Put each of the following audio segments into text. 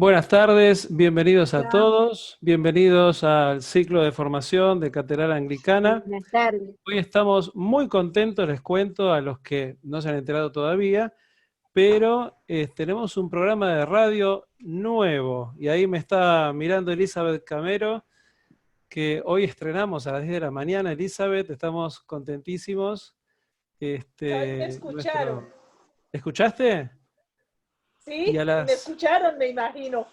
Buenas tardes, bienvenidos a Hola, todos, bienvenidos al ciclo de formación de Catedral Anglicana. buenas tardes. Hoy estamos muy contentos, les cuento a los que no se han enterado todavía, pero tenemos un programa de radio nuevo y ahí me está mirando Elizabeth Camero, que hoy estrenamos a las 10 de la mañana. Elizabeth, estamos contentísimos. Hoy me escucharon, ¿Escuchaste? Y ¿sí? a Y me las... escucharon, me imagino.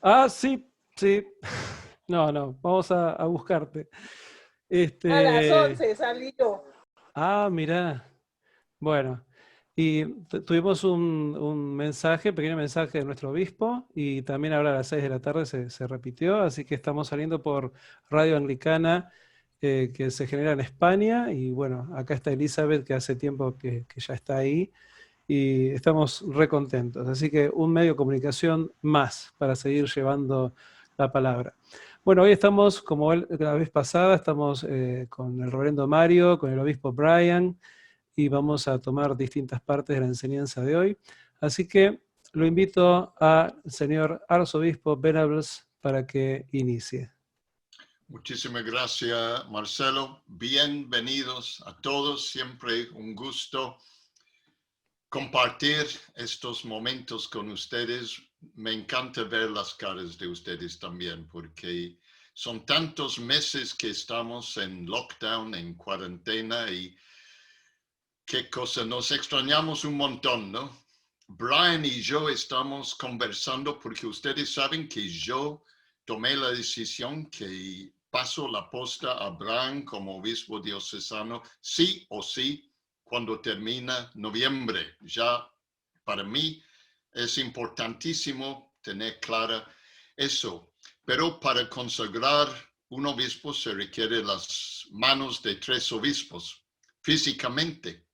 Ah, sí, sí. No, vamos a buscarte. A las Este, 11 salí yo. mirá, bueno, y tuvimos un mensaje, pequeño mensaje de nuestro obispo, y también ahora a las 6 de la tarde se repitió, así que estamos saliendo por Radio Anglicana, que se genera en España, y bueno, acá está Elizabeth, que hace tiempo que ya está ahí, y estamos re contentos. Así que un medio de comunicación más para seguir llevando la palabra. Bueno, hoy estamos, como la vez pasada, estamos con el reverendo Mario, con el obispo Brian, y vamos a tomar distintas partes de la enseñanza de hoy. Así que lo invito al señor arzobispo Venables para que inicie. Muchísimas gracias, Marcelo. Bienvenidos a todos. Siempre un gusto compartir estos momentos con ustedes. Me encanta ver las caras de ustedes también, porque son tantos meses que estamos en lockdown, en cuarentena, y qué cosa, nos extrañamos un montón, ¿no? Brian y yo estamos conversando porque ustedes saben que yo tomé la decisión que paso la posta a Brian como obispo diocesano, sí o sí, cuando termina noviembre. Ya para mí es importantísimo tener clara eso. Pero para consagrar un obispo se requiere las manos de 3 obispos físicamente.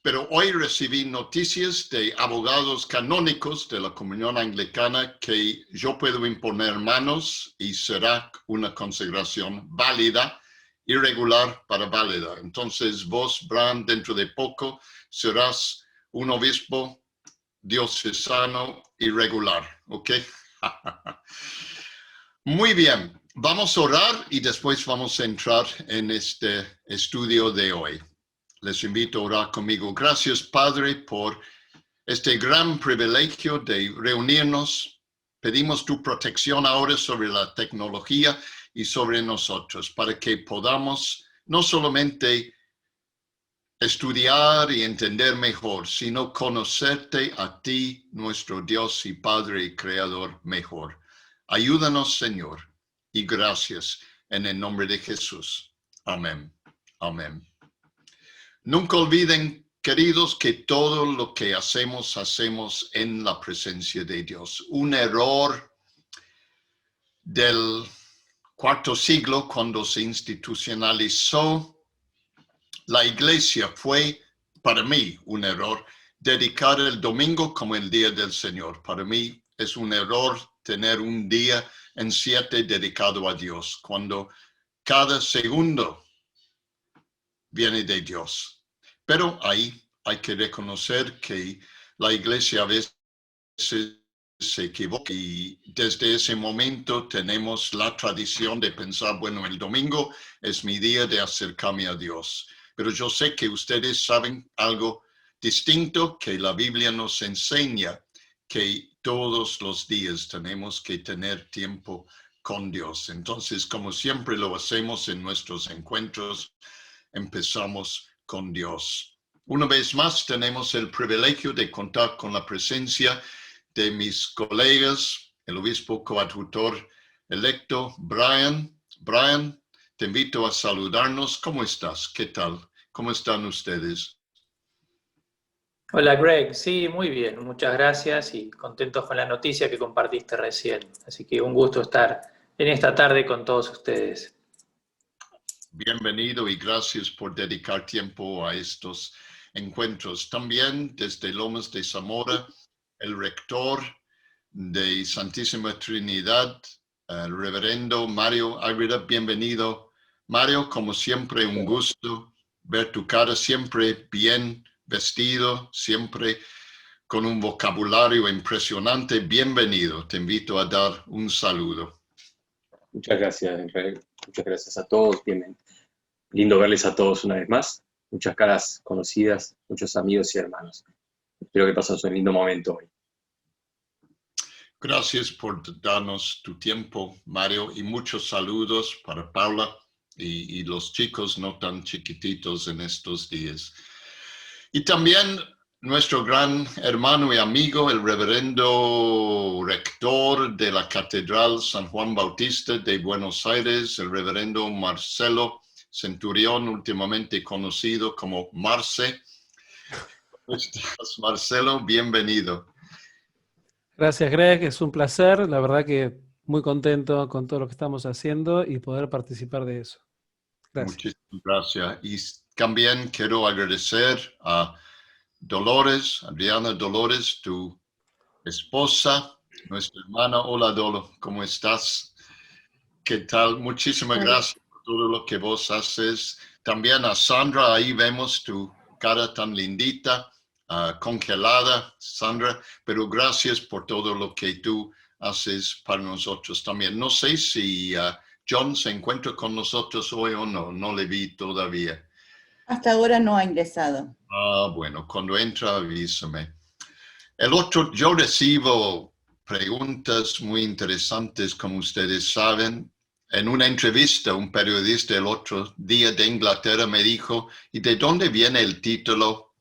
Pero hoy recibí noticias de abogados canónicos de la Comunión Anglicana que yo puedo imponer manos y será una consagración válida, irregular para válida. Entonces vos, Bran, dentro de poco serás un obispo diocesano irregular, ¿ok? Muy bien, vamos a orar y después vamos a entrar en este estudio de hoy. Les invito a orar conmigo. Gracias, Padre, por este gran privilegio de reunirnos. Pedimos tu protección ahora sobre la tecnología y sobre nosotros para que podamos no solamente estudiar y entender mejor, sino conocerte a ti, nuestro Dios y Padre y Creador mejor. Ayúdanos, Señor, y gracias en el nombre de Jesús. Amén. Amén. Nunca olviden, queridos, que todo lo que hacemos en la presencia de Dios. Un error del cuarto siglo, cuando se institucionalizó la iglesia, fue para mí un error dedicar el domingo como el día del Señor. Para mí es un error tener un día en 7 dedicado a Dios, cuando cada segundo viene de Dios. Pero ahí hay que reconocer que la iglesia a veces se equivoca y desde ese momento tenemos la tradición de pensar, bueno, el domingo es mi día de acercarme a Dios. Pero yo sé que ustedes saben algo distinto, que la Biblia nos enseña que todos los días tenemos que tener tiempo con Dios. Entonces, como siempre lo hacemos en nuestros encuentros, empezamos con Dios. Una vez más, tenemos el privilegio de contar con la presencia de mis colegas, el obispo coadjutor electo, Brian. Brian, te invito a saludarnos. ¿Cómo estás? ¿Qué tal? ¿Cómo están ustedes? Hola Greg, sí, muy bien, muchas gracias y contentos con la noticia que compartiste recién. Así que un gusto estar en esta tarde con todos ustedes. Bienvenido y gracias por dedicar tiempo a estos encuentros. También desde Lomas de Zamora, el rector de Santísima Trinidad, el reverendo Mario Águeda. Bienvenido, Mario. Como siempre, un gusto ver tu cara, siempre bien vestido, siempre con un vocabulario impresionante. Bienvenido. Te invito a dar un saludo. Muchas gracias, Greg. Muchas gracias a todos. Bien, lindo verles a todos una vez más. Muchas caras conocidas, muchos amigos y hermanos. Espero que pases un lindo momento hoy. Gracias por darnos tu tiempo, Mario, y muchos saludos para Paula y los chicos no tan chiquititos en estos días. Y también nuestro gran hermano y amigo, el reverendo rector de la Catedral San Juan Bautista de Buenos Aires, el reverendo Marcelo Centurión, últimamente conocido como Marce. ¿Cómo estás, Marcelo? Bienvenido. Gracias, Greg. Es un placer. La verdad que muy contento con todo lo que estamos haciendo y poder participar de eso. Gracias. Muchísimas gracias. Y también quiero agradecer a Dolores, Adriana Dolores, tu esposa, nuestra hermana. Hola, Dolo, ¿cómo estás? ¿Qué tal? Muchísimas gracias por todo lo que vos haces. También a Sandra, ahí vemos tu cara tan lindita, congelada, Sandra, pero gracias por todo lo que tú haces para nosotros también. No sé si John se encuentra con nosotros hoy o no, no le vi todavía. Hasta ahora no ha ingresado. Bueno, cuando entra avísame. Yo recibo preguntas muy interesantes, como ustedes saben. En una entrevista, un periodista el otro día de Inglaterra me dijo, ¿y de dónde viene el título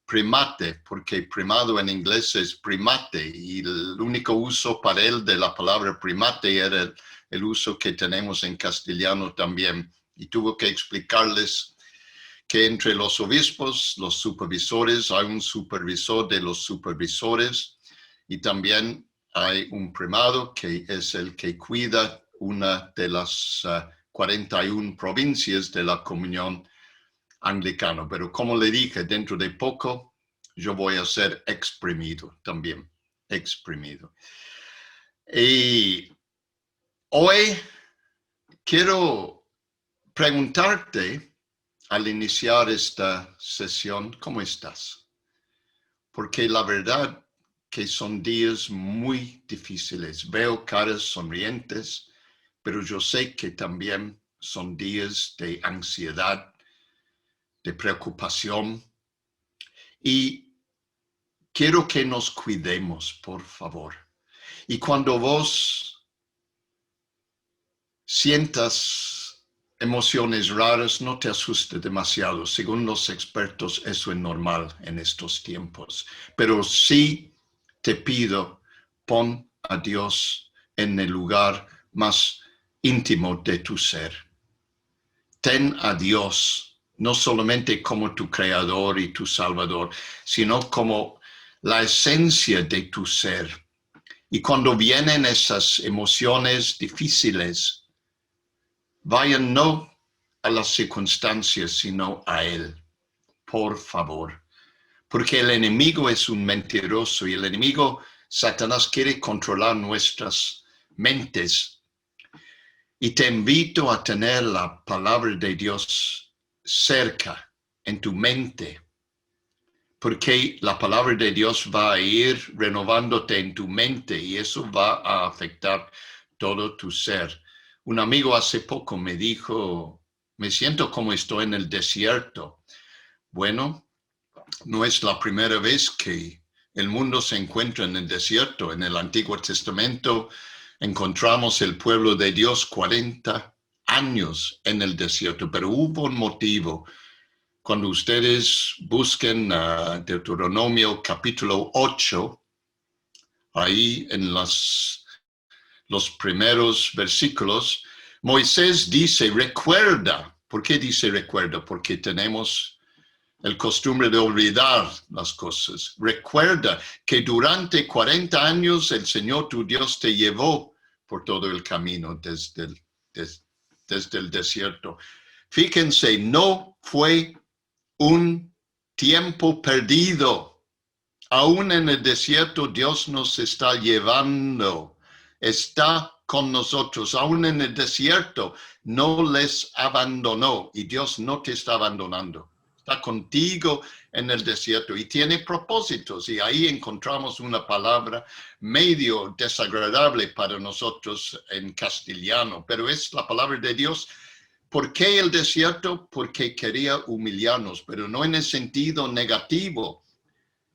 primate? Porque primado en inglés es primate, y el único uso para él de la palabra primate era el uso que tenemos en castellano también. Y tuvo que explicarles que entre los obispos, los supervisores, hay un supervisor de los supervisores, y también hay un primado que es el que cuida una de las 41 provincias de la Comunión Anglicana. Pero como le dije, dentro de poco yo voy a ser exprimido también, exprimido. Y hoy quiero preguntarte, al iniciar esta sesión, ¿cómo estás? Porque la verdad que son días muy difíciles. Veo caras sonrientes, pero yo sé que también son días de ansiedad, de preocupación. Y quiero que nos cuidemos, por favor. Y cuando vos sientas emociones raras, no te asustes demasiado. Según los expertos, eso es normal en estos tiempos. Pero sí te pido, pon a Dios en el lugar más íntimo de tu ser. Ten a Dios no solamente como tu creador y tu salvador, sino como la esencia de tu ser. Y cuando vienen esas emociones difíciles, vayan no a las circunstancias, sino a Él, por favor. Porque el enemigo es un mentiroso y el enemigo, Satanás, quiere controlar nuestras mentes. Y te invito a tener la palabra de Dios cerca, en tu mente. Porque la palabra de Dios va a ir renovándote en tu mente y eso va a afectar todo tu ser. Un amigo hace poco me dijo, me siento como estoy en el desierto. Bueno, no es la primera vez que el mundo se encuentra en el desierto. En el Antiguo Testamento encontramos el pueblo de Dios 40 años en el desierto, pero hubo un motivo. Cuando ustedes busquen Deuteronomio capítulo 8, ahí en los primeros versículos, Moisés dice, recuerda. ¿Por qué dice recuerda? Porque tenemos el costumbre de olvidar las cosas. Recuerda que durante 40 años el Señor tu Dios te llevó por todo el camino desde el desierto. Fíjense, no fue un tiempo perdido. Aún en el desierto Dios nos está llevando. Está con nosotros, aún en el desierto, no les abandonó y Dios no te está abandonando. está contigo en el desierto y tiene propósitos. Y ahí encontramos una palabra medio desagradable para nosotros en castellano, pero es la palabra de Dios. ¿Por qué el desierto? Porque quería humillarnos, pero no en el sentido negativo.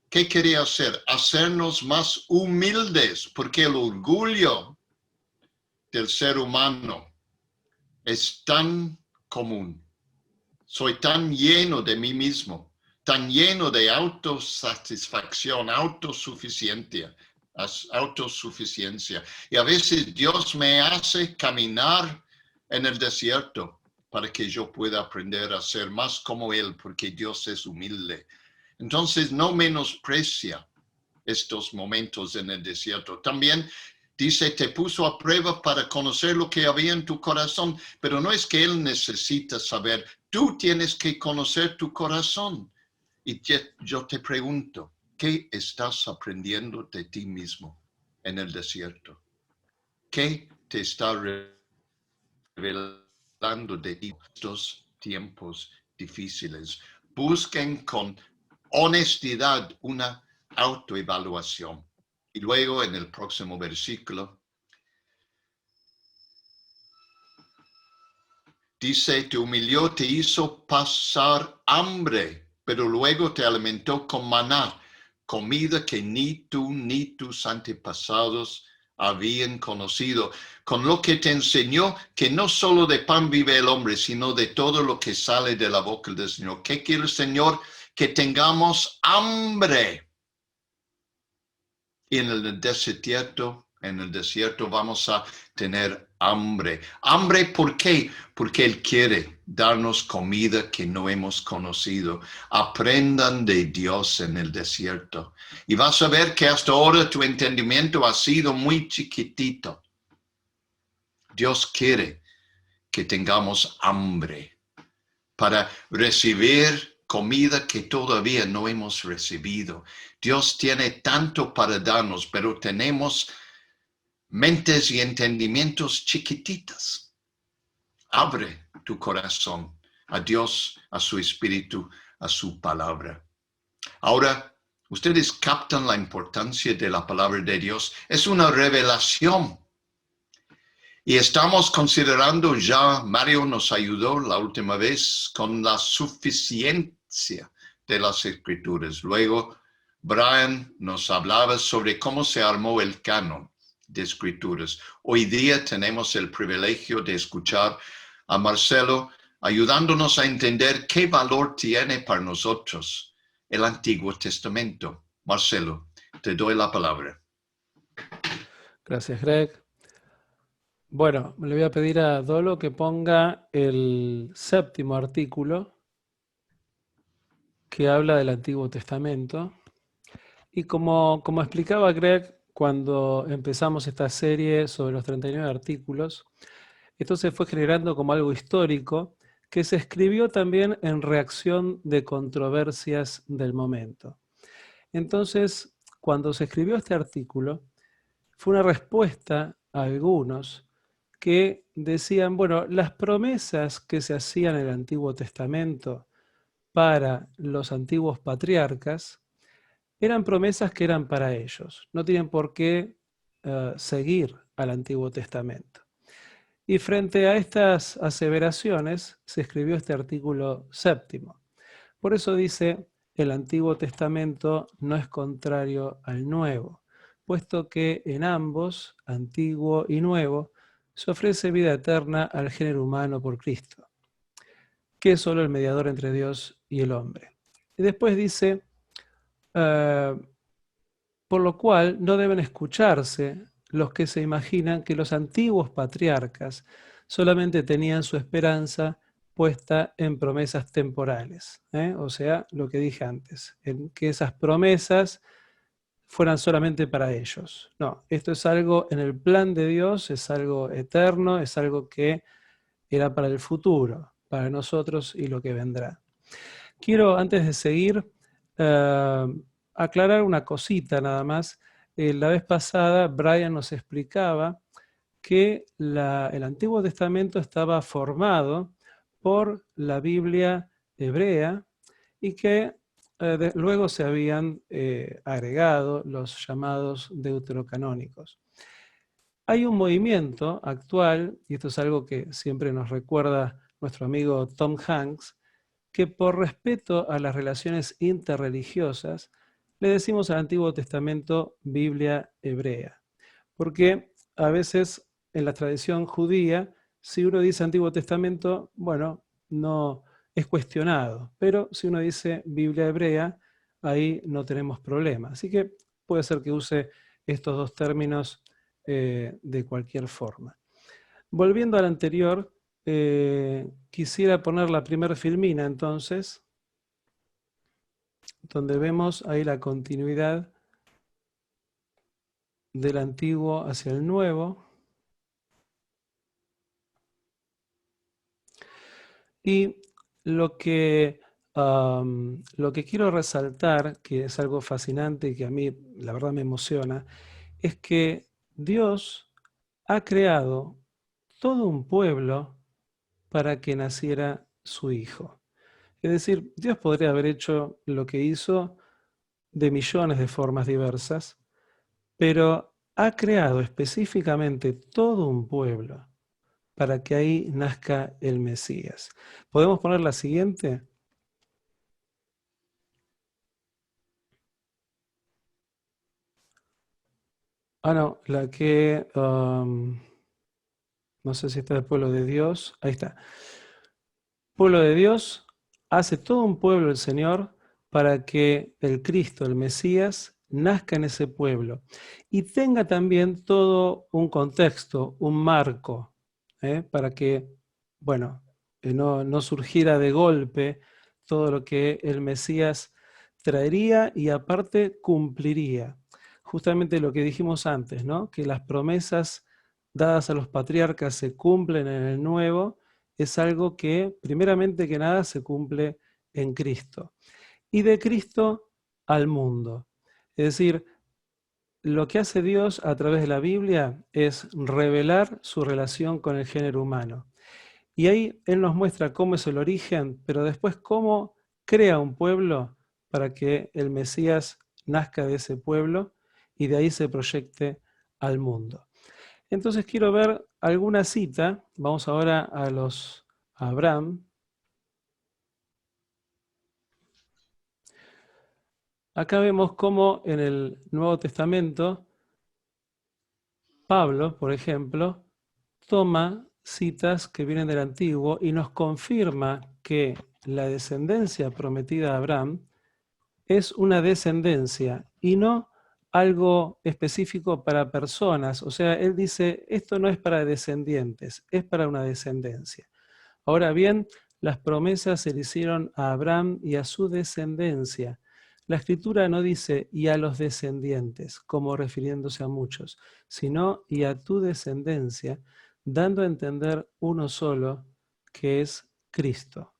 ¿Qué quería hacer? Hacernos más humildes, porque el orgullo del ser humano es tan común. Soy tan lleno de mí mismo, tan lleno de autosatisfacción, autosuficiencia. Y a veces Dios me hace caminar en el desierto para que yo pueda aprender a ser más como Él, porque Dios es humilde. Entonces no menosprecia estos momentos en el desierto. También dice, te puso a prueba para conocer lo que había en tu corazón, pero no es que Él necesita saber, tú tienes que conocer tu corazón. Y yo te pregunto, ¿qué estás aprendiendo de ti mismo en el desierto? ¿Qué te está revelando de ti en estos tiempos difíciles? Busquen con honestidad una autoevaluación. Y luego en el próximo versículo dice, te humilló, te hizo pasar hambre, pero luego te alimentó con maná, comida que ni tú ni tus antepasados habían conocido, con lo que te enseñó que no solo de pan vive el hombre, sino de todo lo que sale de la boca del Señor. ¿Qué quiere el Señor? Que tengamos hambre. Y en el desierto vamos a tener hambre. ¿Hambre por qué? Porque Él quiere darnos comida que no hemos conocido. Aprendan de Dios en el desierto. Y vas a ver que hasta ahora tu entendimiento ha sido muy chiquitito. Dios quiere que tengamos hambre para recibir comida que todavía no hemos recibido. Dios tiene tanto para darnos, pero tenemos mentes y entendimientos chiquititas. Abre tu corazón a Dios, a su Espíritu, a su palabra. Ahora, ustedes captan la importancia de la palabra de Dios. Es una revelación. Y estamos considerando ya, Mario nos ayudó la última vez con la suficiencia de las Escrituras. Luego, Brian nos hablaba sobre cómo se armó el canon de Escrituras. Hoy día tenemos el privilegio de escuchar a Marcelo ayudándonos a entender qué valor tiene para nosotros el Antiguo Testamento. Marcelo, te doy la palabra. Gracias, Greg. Bueno, le voy a pedir a Dolo que ponga el 7º artículo que habla del Antiguo Testamento. Y como explicaba Greg cuando empezamos esta serie sobre los 39 artículos, esto se fue generando como algo histórico que se escribió también en reacción de controversias del momento. Entonces, cuando se escribió este artículo, fue una respuesta a algunos que decían, bueno, las promesas que se hacían en el Antiguo Testamento para los antiguos patriarcas eran promesas que eran para ellos. No tienen por qué seguir al Antiguo Testamento. Y frente a estas aseveraciones se escribió este artículo 7º. Por eso dice, el Antiguo Testamento no es contrario al Nuevo, puesto que en ambos, Antiguo y Nuevo, se ofrece vida eterna al género humano por Cristo, que es solo el mediador entre Dios y el hombre. Y después dice, por lo cual no deben escucharse los que se imaginan que los antiguos patriarcas solamente tenían su esperanza puesta en promesas temporales. O sea, lo que dije antes, en que esas promesas fueran solamente para ellos. No, esto es algo en el plan de Dios, es algo eterno, es algo que era para el futuro, para nosotros y lo que vendrá. Quiero, antes de seguir, aclarar una cosita nada más. La vez pasada, Brian nos explicaba que el Antiguo Testamento estaba formado por la Biblia hebrea y que luego se habían agregado los llamados deuterocanónicos. Hay un movimiento actual, y esto es algo que siempre nos recuerda nuestro amigo Tom Hanks, que por respeto a las relaciones interreligiosas, le decimos al Antiguo Testamento Biblia hebrea. Porque a veces en la tradición judía, si uno dice Antiguo Testamento, bueno, no es cuestionado, pero si uno dice Biblia hebrea, ahí no tenemos problema. Así que puede ser que use estos dos términos de cualquier forma. Volviendo al anterior, quisiera poner la primera filmina entonces, donde vemos ahí la continuidad del antiguo hacia el nuevo. Y lo que quiero resaltar, que es algo fascinante y que a mí la verdad me emociona, es que Dios ha creado todo un pueblo para que naciera su hijo. Es decir, Dios podría haber hecho lo que hizo de millones de formas diversas, pero ha creado específicamente todo un pueblo para que ahí nazca el Mesías. ¿Podemos poner la siguiente? No, la que... no sé si está el pueblo de Dios. Ahí está. Pueblo de Dios, hace todo un pueblo el Señor para que el Cristo, el Mesías, nazca en ese pueblo y tenga también todo un contexto, un marco, para que, bueno, no surgiera de golpe todo lo que el Mesías traería y aparte cumpliría. Justamente lo que dijimos antes, ¿no? Que las promesas dadas a los patriarcas se cumplen en el Nuevo, es algo que, primeramente que nada, se cumple en Cristo. Y de Cristo al mundo. Es decir, lo que hace Dios a través de la Biblia es revelar su relación con el género humano. Y ahí Él nos muestra cómo es el origen, pero después cómo crea un pueblo para que el Mesías nazca de ese pueblo y de ahí se proyecte al mundo. Entonces quiero ver alguna cita. Vamos ahora a Abraham. Acá vemos cómo en el Nuevo Testamento, Pablo, por ejemplo, toma citas que vienen del Antiguo y nos confirma que la descendencia prometida a Abraham es una descendencia y no algo específico para personas. O sea, él dice, esto no es para descendientes, es para una descendencia. Ahora bien, las promesas se le hicieron a Abraham y a su descendencia. La Escritura no dice y a los descendientes, como refiriéndose a muchos, sino y a tu descendencia, dando a entender uno solo, que es Cristo.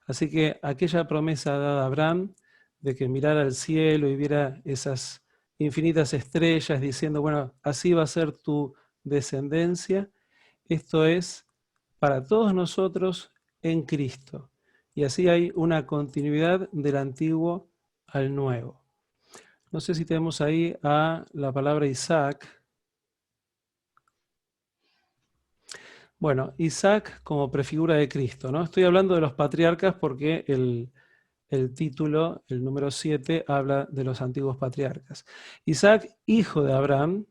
Así que aquella promesa dada a Abraham, de que mirara al cielo y viera esas infinitas estrellas diciendo, bueno, así va a ser tu descendencia, esto es para todos nosotros en Cristo. Y así hay una continuidad del antiguo al nuevo. No sé si tenemos ahí a la palabra Isaac. Bueno, Isaac como prefigura de Cristo, ¿no? Estoy hablando de los patriarcas porque el título, el número 7, habla de los antiguos patriarcas. Isaac, hijo de Abraham,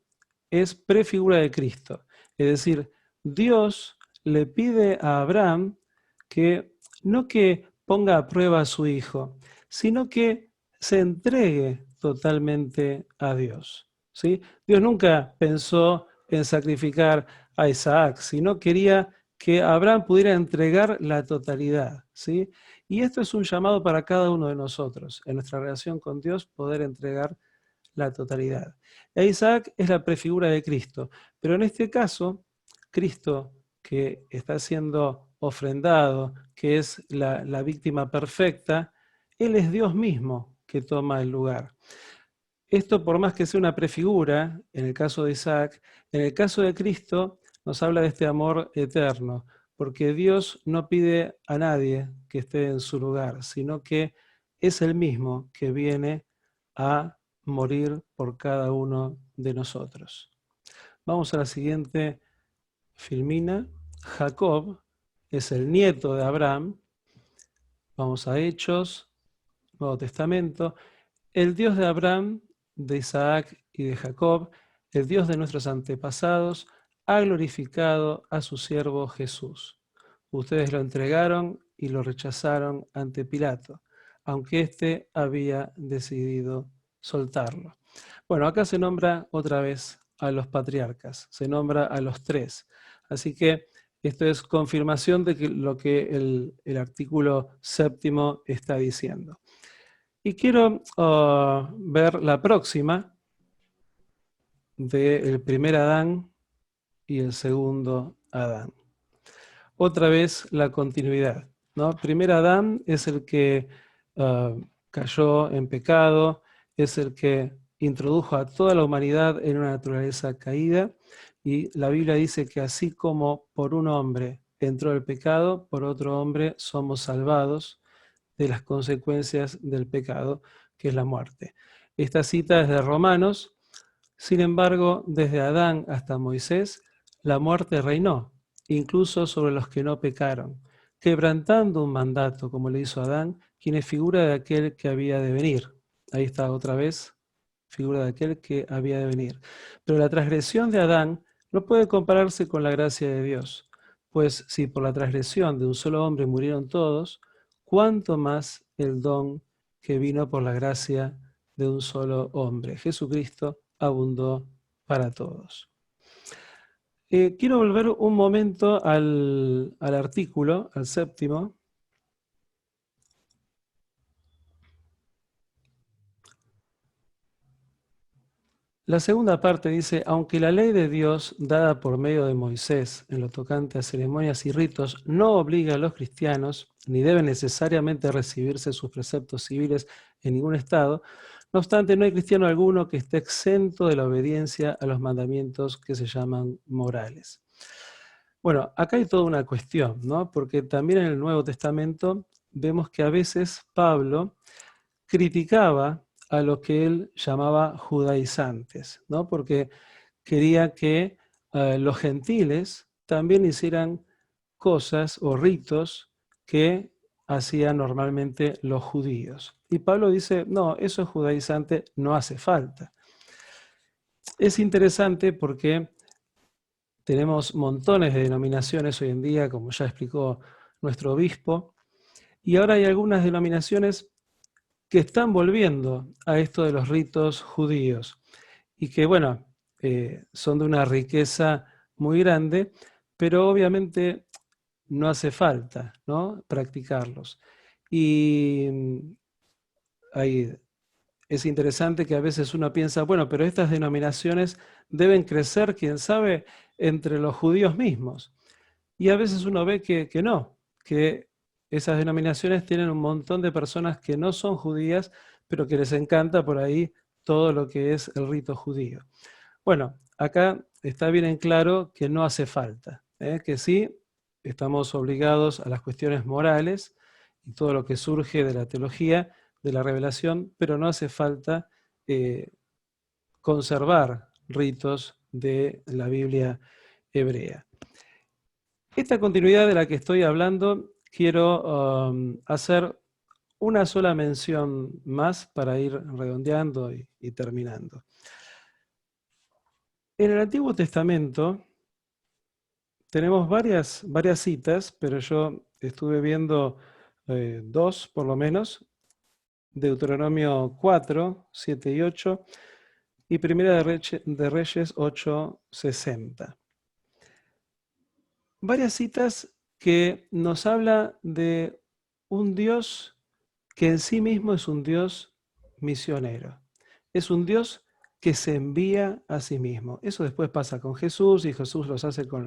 es prefigura de Cristo. Es decir, Dios le pide a Abraham que no que ponga a prueba a su hijo, sino que se entregue totalmente a Dios, ¿sí? Dios nunca pensó en sacrificar a Isaac, sino quería que Abraham pudiera entregar la totalidad, ¿sí? Y esto es un llamado para cada uno de nosotros, en nuestra relación con Dios, poder entregar la totalidad. E Isaac es la prefigura de Cristo, pero en este caso, Cristo, que está siendo ofrendado, que es la víctima perfecta, Él es Dios mismo que toma el lugar. Esto, por más que sea una prefigura, en el caso de Isaac, en el caso de Cristo, nos habla de este amor eterno, porque Dios no pide a nadie que esté en su lugar, sino que es el mismo que viene a morir por cada uno de nosotros. Vamos a la siguiente filmina. Jacob es el nieto de Abraham. Vamos a Hechos, Nuevo Testamento. El Dios de Abraham, de Isaac y de Jacob, el Dios de nuestros antepasados, ha glorificado a su siervo Jesús. Ustedes lo entregaron y lo rechazaron ante Pilato, aunque éste había decidido soltarlo. Bueno, acá se nombra otra vez a los patriarcas, se nombra a los tres. Así que esto es confirmación de lo que el artículo 7 está diciendo. Y quiero ver la próxima del primer Adán y el segundo Adán. Otra vez la continuidad, ¿no? Primer Adán es el que cayó en pecado, es el que introdujo a toda la humanidad en una naturaleza caída, y la Biblia dice que así como por un hombre entró el pecado, por otro hombre somos salvados de las consecuencias del pecado, que es la muerte. Esta cita es de Romanos. Sin embargo, desde Adán hasta Moisés, la muerte reinó, incluso sobre los que no pecaron, quebrantando un mandato, como le hizo Adán, quien es figura de aquel que había de venir. Ahí está otra vez, figura de aquel que había de venir. Pero la transgresión de Adán no puede compararse con la gracia de Dios, pues si por la transgresión de un solo hombre murieron todos, ¿cuánto más el don que vino por la gracia de un solo hombre? Jesucristo abundó para todos. Quiero volver un momento al artículo, al 7. La segunda parte dice, aunque la ley de Dios, dada por medio de Moisés en lo tocante a ceremonias y ritos, no obliga a los cristianos, ni debe necesariamente recibirse sus preceptos civiles en ningún estado, no obstante, no hay cristiano alguno que esté exento de la obediencia a los mandamientos que se llaman morales. Bueno, acá hay toda una cuestión, ¿no? Porque también en el Nuevo Testamento vemos que a veces Pablo criticaba a lo que él llamaba judaizantes, ¿no? Porque quería que los gentiles también hicieran cosas o ritos que hacían normalmente los judíos. Y Pablo dice, no, eso es judaizante, no hace falta. Es interesante porque tenemos montones de denominaciones hoy en día, como ya explicó nuestro obispo, y ahora hay algunas denominaciones que están volviendo a esto de los ritos judíos, y que, bueno, son de una riqueza muy grande, pero obviamente no hace falta, ¿no?, practicarlos. Y ahí es interesante que a veces uno piensa, bueno, pero estas denominaciones deben crecer, quién sabe, entre los judíos mismos. Y a veces uno ve que no, que esas denominaciones tienen un montón de personas que no son judías, pero que les encanta por ahí todo lo que es el rito judío. Bueno, acá está bien en claro que no hace falta, que sí, estamos obligados a las cuestiones morales y todo lo que surge de la teología, de la revelación, pero no hace falta conservar ritos de la Biblia hebrea. Esta continuidad de la que estoy hablando, quiero hacer una sola mención más para ir redondeando y terminando. En el Antiguo Testamento tenemos varias citas, pero yo estuve viendo 2 por lo menos, Deuteronomio 4, 7 y 8, y Primera de Reyes 8, 60. Varias citas que nos habla de un Dios que en sí mismo es un Dios misionero. Es un Dios que se envía a sí mismo. Eso después pasa con Jesús, y Jesús los hace con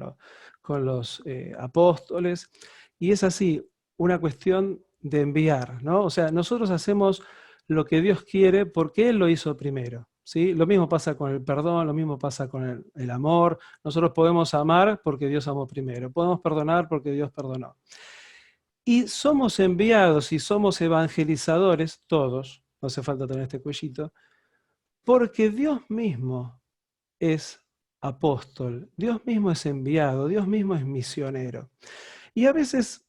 los apóstoles. Y es así, una cuestión de enviar, ¿no? O sea, nosotros hacemos lo que Dios quiere porque Él lo hizo primero, ¿sí? Lo mismo pasa con el perdón, lo mismo pasa con el amor. Nosotros podemos amar porque Dios amó primero. Podemos perdonar porque Dios perdonó. Y somos enviados y somos evangelizadores, todos, no hace falta tener este cuellito, porque Dios mismo es apóstol, Dios mismo es enviado, Dios mismo es misionero. Y a veces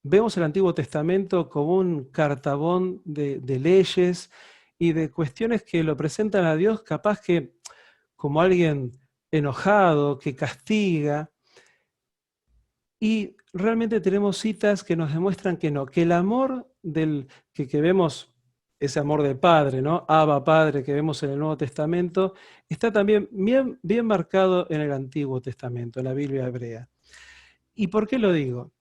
vemos el Antiguo Testamento como un cartabón de leyes y de cuestiones que lo presentan a Dios capaz que como alguien enojado, que castiga. Y realmente tenemos citas que nos demuestran que no, que el amor que vemos, ese amor del Padre, ¿no? Abba Padre, que vemos en el Nuevo Testamento, está también bien marcado en el Antiguo Testamento, en la Biblia hebrea. ¿Y por qué lo digo?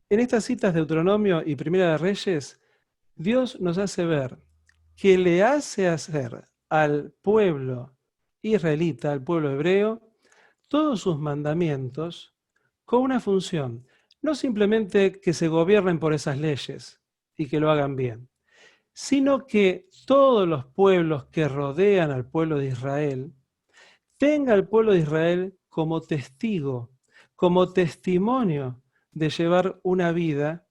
En estas citas de Deuteronomio y Primera de Reyes, Dios nos hace ver que le hace hacer al pueblo israelita, al pueblo hebreo, todos sus mandamientos con una función, no simplemente que se gobiernen por esas leyes y que lo hagan bien, sino que todos los pueblos que rodean al pueblo de Israel tenga al pueblo de Israel como testigo, como testimonio de llevar una vida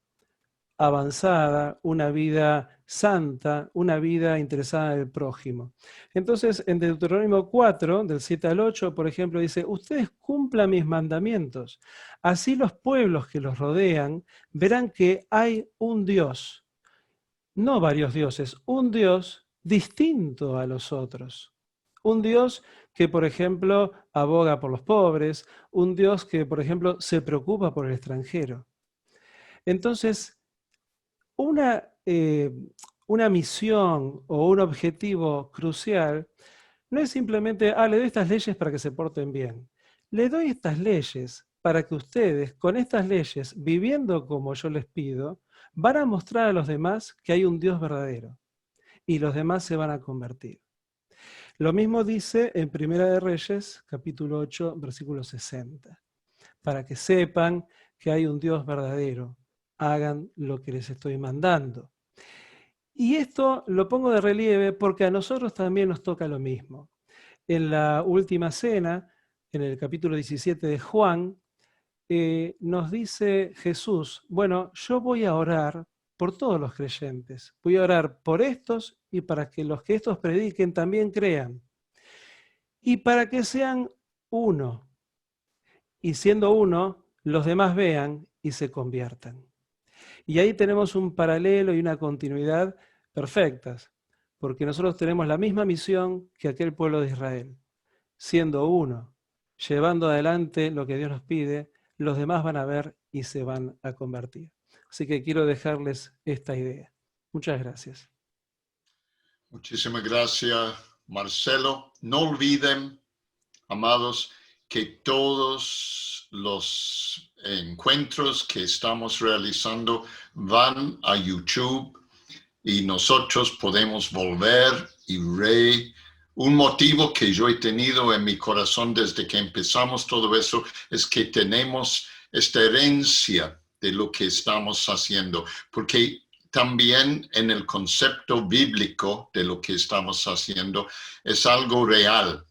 avanzada, una vida santa, una vida interesada en el prójimo. Entonces, en Deuteronomio 4, del 7 al 8, por ejemplo, dice, ustedes cumplan mis mandamientos, así los pueblos que los rodean verán que hay un Dios, no varios dioses, un Dios distinto a los otros. Un Dios que, por ejemplo, aboga por los pobres, un Dios que, por ejemplo, se preocupa por el extranjero. Entonces, una misión o un objetivo crucial no es simplemente, le doy estas leyes para que se porten bien. Le doy estas leyes para que ustedes, con estas leyes, viviendo como yo les pido, van a mostrar a los demás que hay un Dios verdadero y los demás se van a convertir. Lo mismo dice en Primera de Reyes, capítulo 8, versículo 60. Para que sepan que hay un Dios verdadero, hagan lo que les estoy mandando. Y esto lo pongo de relieve porque a nosotros también nos toca lo mismo. En la última cena, en el capítulo 17 de Juan, nos dice Jesús, bueno, yo voy a orar por todos los creyentes. Voy a orar por estos y para que los que estos prediquen también crean. Y para que sean uno. Y siendo uno, los demás vean y se conviertan. Y ahí tenemos un paralelo y una continuidad perfectas, porque nosotros tenemos la misma misión que aquel pueblo de Israel, siendo uno, llevando adelante lo que Dios nos pide, los demás van a ver y se van a convertir. Así que quiero dejarles esta idea. Muchas gracias. Muchísimas gracias, Marcelo. No olviden, amados, que todos los encuentros que estamos realizando van a YouTube y nosotros podemos volver y un motivo que yo he tenido en mi corazón desde que empezamos todo eso es que tenemos esta herencia de lo que estamos haciendo, porque también en el concepto bíblico de lo que estamos haciendo es algo real.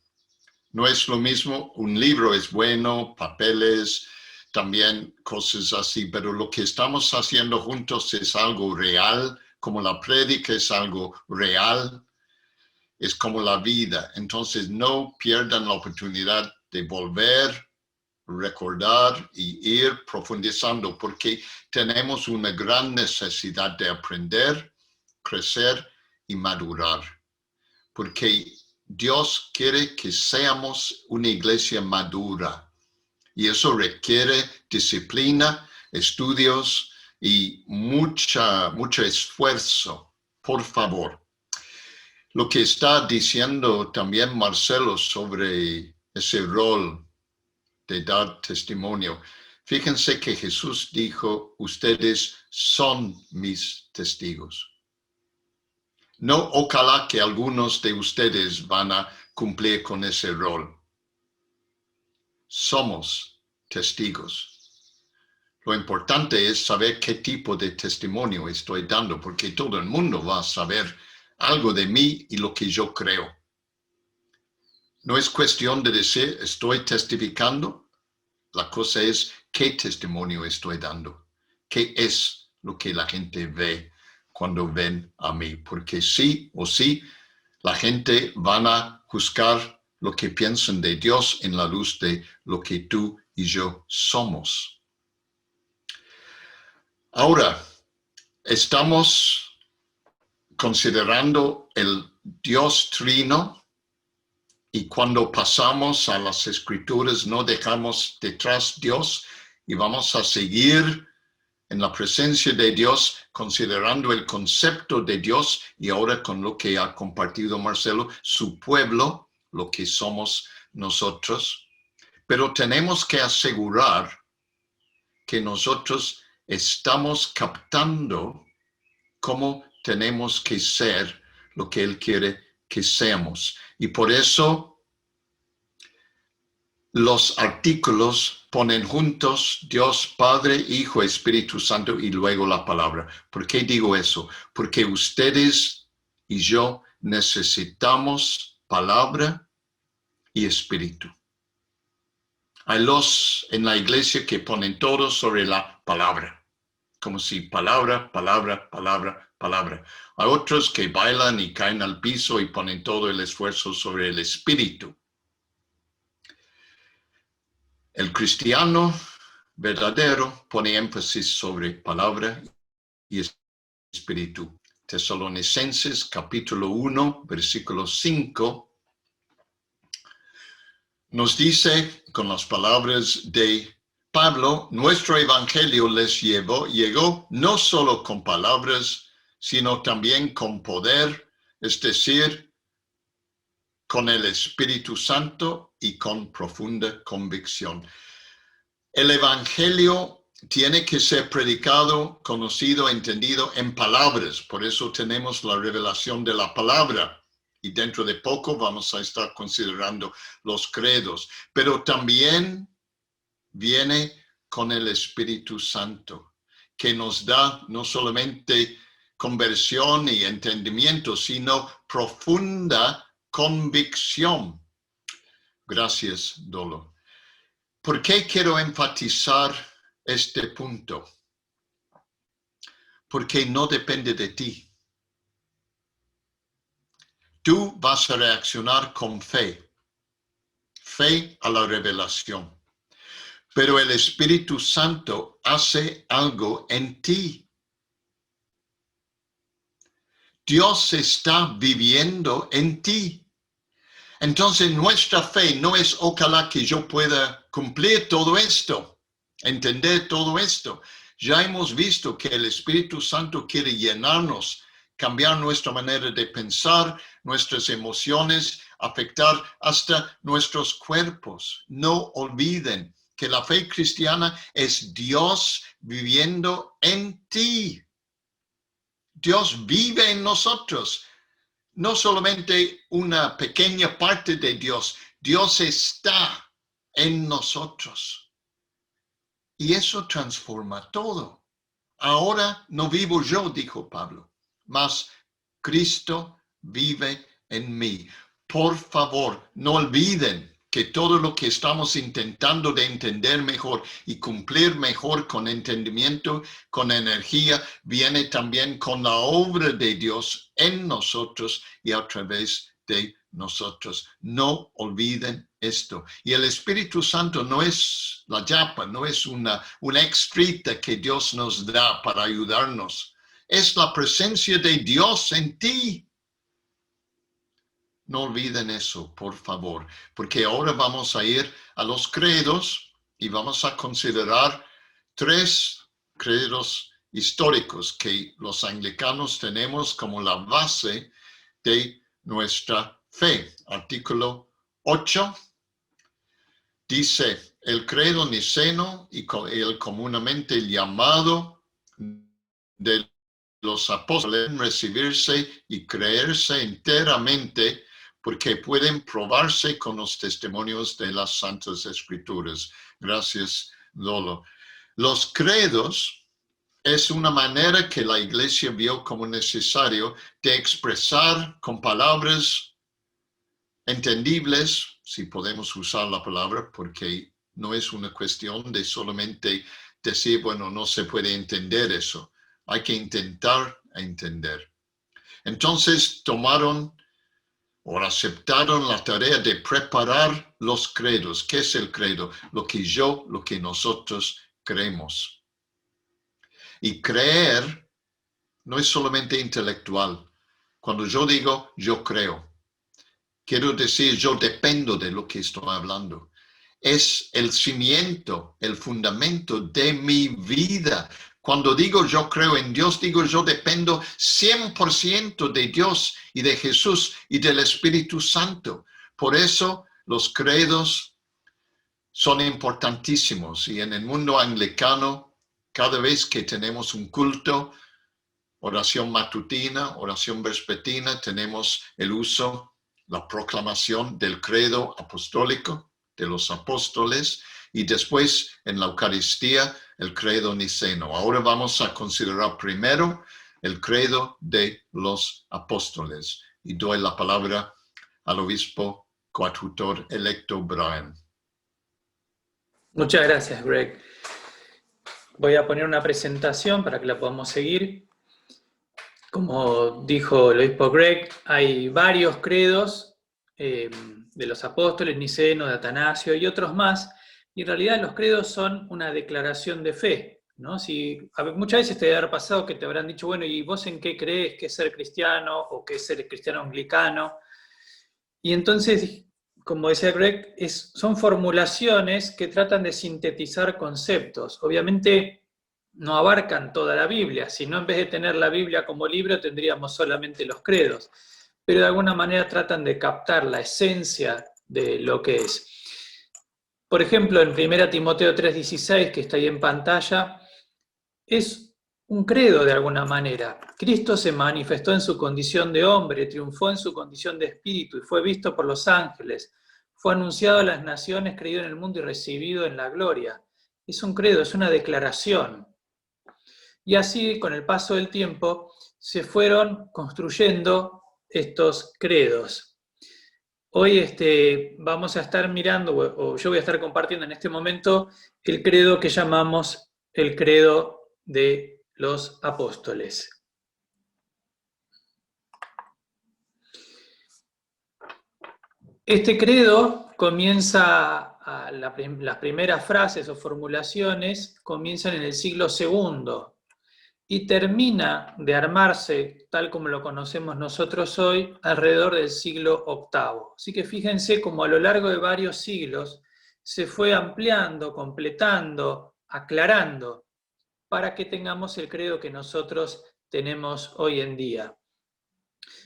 No es lo mismo, un libro es bueno, papeles, también cosas así, pero lo que estamos haciendo juntos es algo real, como la prédica es algo real, es como la vida. Entonces no pierdan la oportunidad de volver, recordar y ir profundizando, porque tenemos una gran necesidad de aprender, crecer y madurar, porque Dios quiere que seamos una iglesia madura y eso requiere disciplina, estudios y mucho esfuerzo. Por favor. Lo que está diciendo también Marcelo sobre ese rol de dar testimonio. Fíjense que Jesús dijo, ustedes son mis testigos. No, ojalá que algunos de ustedes van a cumplir con ese rol. Somos testigos. Lo importante es saber qué tipo de testimonio estoy dando, porque todo el mundo va a saber algo de mí y lo que yo creo. No es cuestión de decir, estoy testificando. La cosa es ¿Qué testimonio estoy dando? ¿Qué es lo que la gente ve cuando ven a mí? Porque sí o sí, la gente van a juzgar lo que piensan de Dios en la luz de lo que tú y yo somos. Ahora, estamos considerando el Dios Trino, y cuando pasamos a las Escrituras no dejamos detrás Dios y vamos a seguir en la presencia de Dios, considerando el concepto de Dios y ahora con lo que ha compartido Marcelo, su pueblo, lo que somos nosotros. Pero tenemos que asegurar que nosotros estamos captando cómo tenemos que ser lo que Él quiere que seamos. Y por eso los artículos ponen juntos Dios, Padre, Hijo, Espíritu Santo y luego la palabra. ¿Por qué digo eso? Porque ustedes y yo necesitamos palabra y espíritu. Hay los en la iglesia que ponen todo sobre la palabra, como si palabra, palabra, palabra, palabra. Hay otros que bailan y caen al piso y ponen todo el esfuerzo sobre el espíritu. El cristiano verdadero pone énfasis sobre palabra y espíritu. Tesalonicenses capítulo 1, versículo 5, nos dice con las palabras de Pablo, nuestro evangelio les llegó no solo con palabras, sino también con poder, es decir, con el Espíritu Santo y con profunda convicción. El evangelio tiene que ser predicado, conocido, entendido en palabras. Por eso tenemos la revelación de la palabra. Y dentro de poco vamos a estar considerando los credos. Pero también viene con el Espíritu Santo, que nos da no solamente conversión y entendimiento, sino profunda convicción. Gracias, Dolo. ¿Por qué quiero enfatizar este punto? Porque no depende de ti. Tú vas a reaccionar con fe a la revelación. Pero el Espíritu Santo hace algo en ti. Dios está viviendo en ti. Entonces nuestra fe no es ojalá que yo pueda cumplir todo esto, entender todo esto. Ya hemos visto que el Espíritu Santo quiere llenarnos, cambiar nuestra manera de pensar, nuestras emociones, afectar hasta nuestros cuerpos. No olviden que la fe cristiana es Dios viviendo en ti. Dios vive en nosotros. No solamente una pequeña parte de Dios. Dios está en nosotros. Y eso transforma todo. Ahora no vivo yo, dijo Pablo, mas Cristo vive en mí. Por favor, no olviden que todo lo que estamos intentando de entender mejor y cumplir mejor con entendimiento, con energía, viene también con la obra de Dios en nosotros y a través de nosotros. No olviden esto. Y el Espíritu Santo no es la yapa, no es una extrita que Dios nos da para ayudarnos. Es la presencia de Dios en ti. No olviden eso, por favor, porque ahora vamos a ir a los credos y vamos a considerar 3 credos históricos que los anglicanos tenemos como la base de nuestra fe. Artículo 8 dice, el credo niceno y el comúnmente llamado de los apóstoles deben recibirse y creerse enteramente porque pueden probarse con los testimonios de las Santas Escrituras. Gracias, Dolo. Los credos es una manera que la Iglesia vio como necesario de expresar con palabras entendibles, si podemos usar la palabra, porque No es una cuestión de solamente decir, bueno, no se puede entender eso. Hay que intentar entender. Entonces tomaron o aceptaron la tarea de preparar los credos. ¿Qué es el credo? Lo que nosotros creemos. Y creer no es solamente intelectual. Cuando yo digo yo creo, quiero decir yo dependo de lo que estoy hablando. Es el cimiento, el fundamento de mi vida. Cuando digo yo creo en Dios, digo yo dependo 100% de Dios y de Jesús y del Espíritu Santo. Por eso los credos son importantísimos. Y en el mundo anglicano, cada vez que tenemos un culto, oración matutina, oración vespertina, tenemos el uso, la proclamación del credo apostólico de los apóstoles y después en la Eucaristía el credo niceno. Ahora vamos a considerar primero el credo de los apóstoles y doy la palabra al obispo coadjutor electo Brian. Muchas gracias, Greg. Voy a poner una presentación para que la podamos seguir. Como dijo el obispo Greg, hay varios credos de los apóstoles, Niceno, de Atanasio y otros más, y en realidad los credos son una declaración de fe, ¿no? Muchas veces te habrá pasado que te habrán dicho, bueno, ¿y vos en qué crees? ¿Qué es ser cristiano? ¿O qué es ser cristiano anglicano? Y entonces, como decía Greg, son formulaciones que tratan de sintetizar conceptos. Obviamente no abarcan toda la Biblia, si no en vez de tener la Biblia como libro tendríamos solamente los credos, pero de alguna manera tratan de captar la esencia de lo que es. Por ejemplo, en 1 Timoteo 3:16, que está ahí en pantalla, es un credo de alguna manera. Cristo se manifestó en su condición de hombre, triunfó en su condición de espíritu y fue visto por los ángeles. Fue anunciado a las naciones, creído en el mundo y recibido en la gloria. Es un credo, es una declaración. Y así, con el paso del tiempo, se fueron construyendo estos credos. Hoy vamos a estar mirando, o yo voy a estar compartiendo en este momento, el credo que llamamos el credo de los apóstoles. Este credo comienza, las primeras frases o formulaciones comienzan en el siglo II y termina de armarse, tal como lo conocemos nosotros hoy, alrededor del siglo VIII. Así que fíjense cómo a lo largo de varios siglos se fue ampliando, completando, aclarando, para que tengamos el credo que nosotros tenemos hoy en día.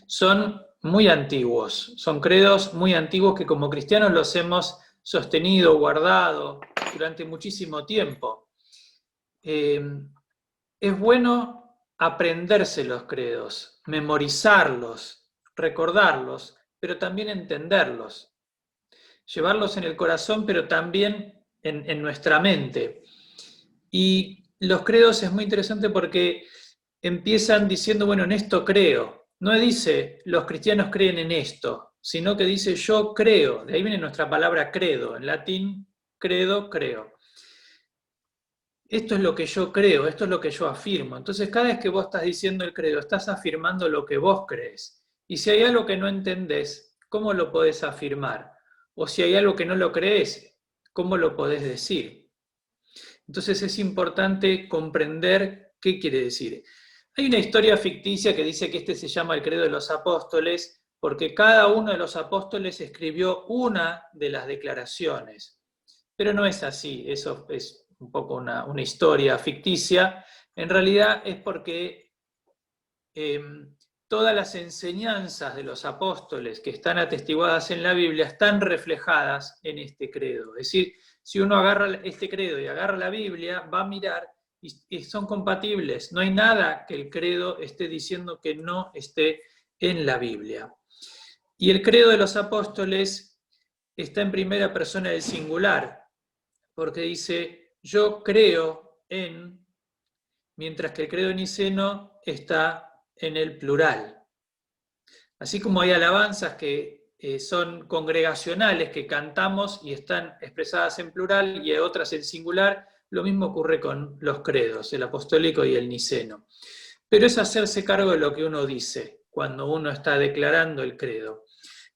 Son muy antiguos, son credos muy antiguos que como cristianos los hemos sostenido, guardado durante muchísimo tiempo. Es bueno aprenderse los credos, memorizarlos, recordarlos, pero también entenderlos. Llevarlos en el corazón, pero también en nuestra mente. Y los credos es muy interesante porque empiezan diciendo, bueno, en esto creo. No dice, los cristianos creen en esto, sino que dice, yo creo. De ahí viene nuestra palabra credo. En latín, credo, creo. Esto es lo que yo creo, esto es lo que yo afirmo. Entonces, cada vez que vos estás diciendo el credo, estás afirmando lo que vos crees. Y si hay algo que no entendés, ¿cómo lo podés afirmar? O si hay algo que no lo crees, ¿cómo lo podés decir? Entonces es importante comprender qué quiere decir. Hay una historia ficticia que dice que se llama el credo de los apóstoles porque cada uno de los apóstoles escribió una de las declaraciones. Pero no es así, eso es un poco una historia ficticia. En realidad es porque todas las enseñanzas de los apóstoles que están atestiguadas en la Biblia están reflejadas en este credo. Es decir, si uno agarra este credo y agarra la Biblia, va a mirar y son compatibles. No hay nada que el credo esté diciendo que no esté en la Biblia. Y el credo de los apóstoles está en primera persona del singular, porque dice, yo creo en, mientras que el credo niceno está en el plural. Así como hay alabanzas que son congregacionales que cantamos y están expresadas en plural y otras en singular. Lo mismo ocurre con los credos, el apostólico y el niceno. Pero es hacerse cargo de lo que uno dice cuando uno está declarando el credo.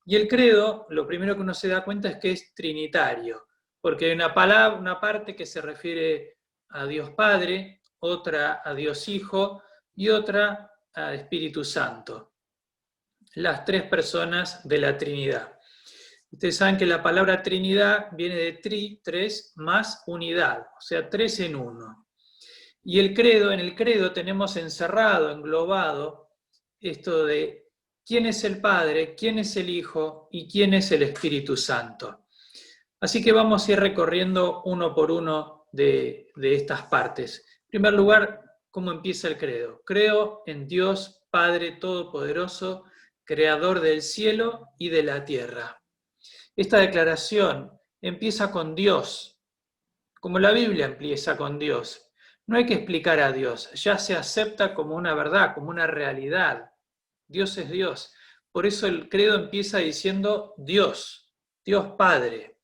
Y el credo, lo primero que uno se da cuenta es que es trinitario, porque hay una parte que se refiere a Dios Padre, otra a Dios Hijo y otra a Espíritu Santo. Las tres personas de la Trinidad. Ustedes saben que la palabra Trinidad viene de tres, más unidad, o sea, tres en uno. Y el credo, en el credo tenemos encerrado, englobado, esto de quién es el Padre, quién es el Hijo y quién es el Espíritu Santo. Así que vamos a ir recorriendo uno por uno de estas partes. En primer lugar, ¿cómo empieza el credo? Creo en Dios Padre Todopoderoso, Creador del cielo y de la tierra. Esta declaración empieza con Dios, como la Biblia empieza con Dios. No hay que explicar a Dios, ya se acepta como una verdad, como una realidad. Dios es Dios. Por eso el credo empieza diciendo Dios, Dios Padre.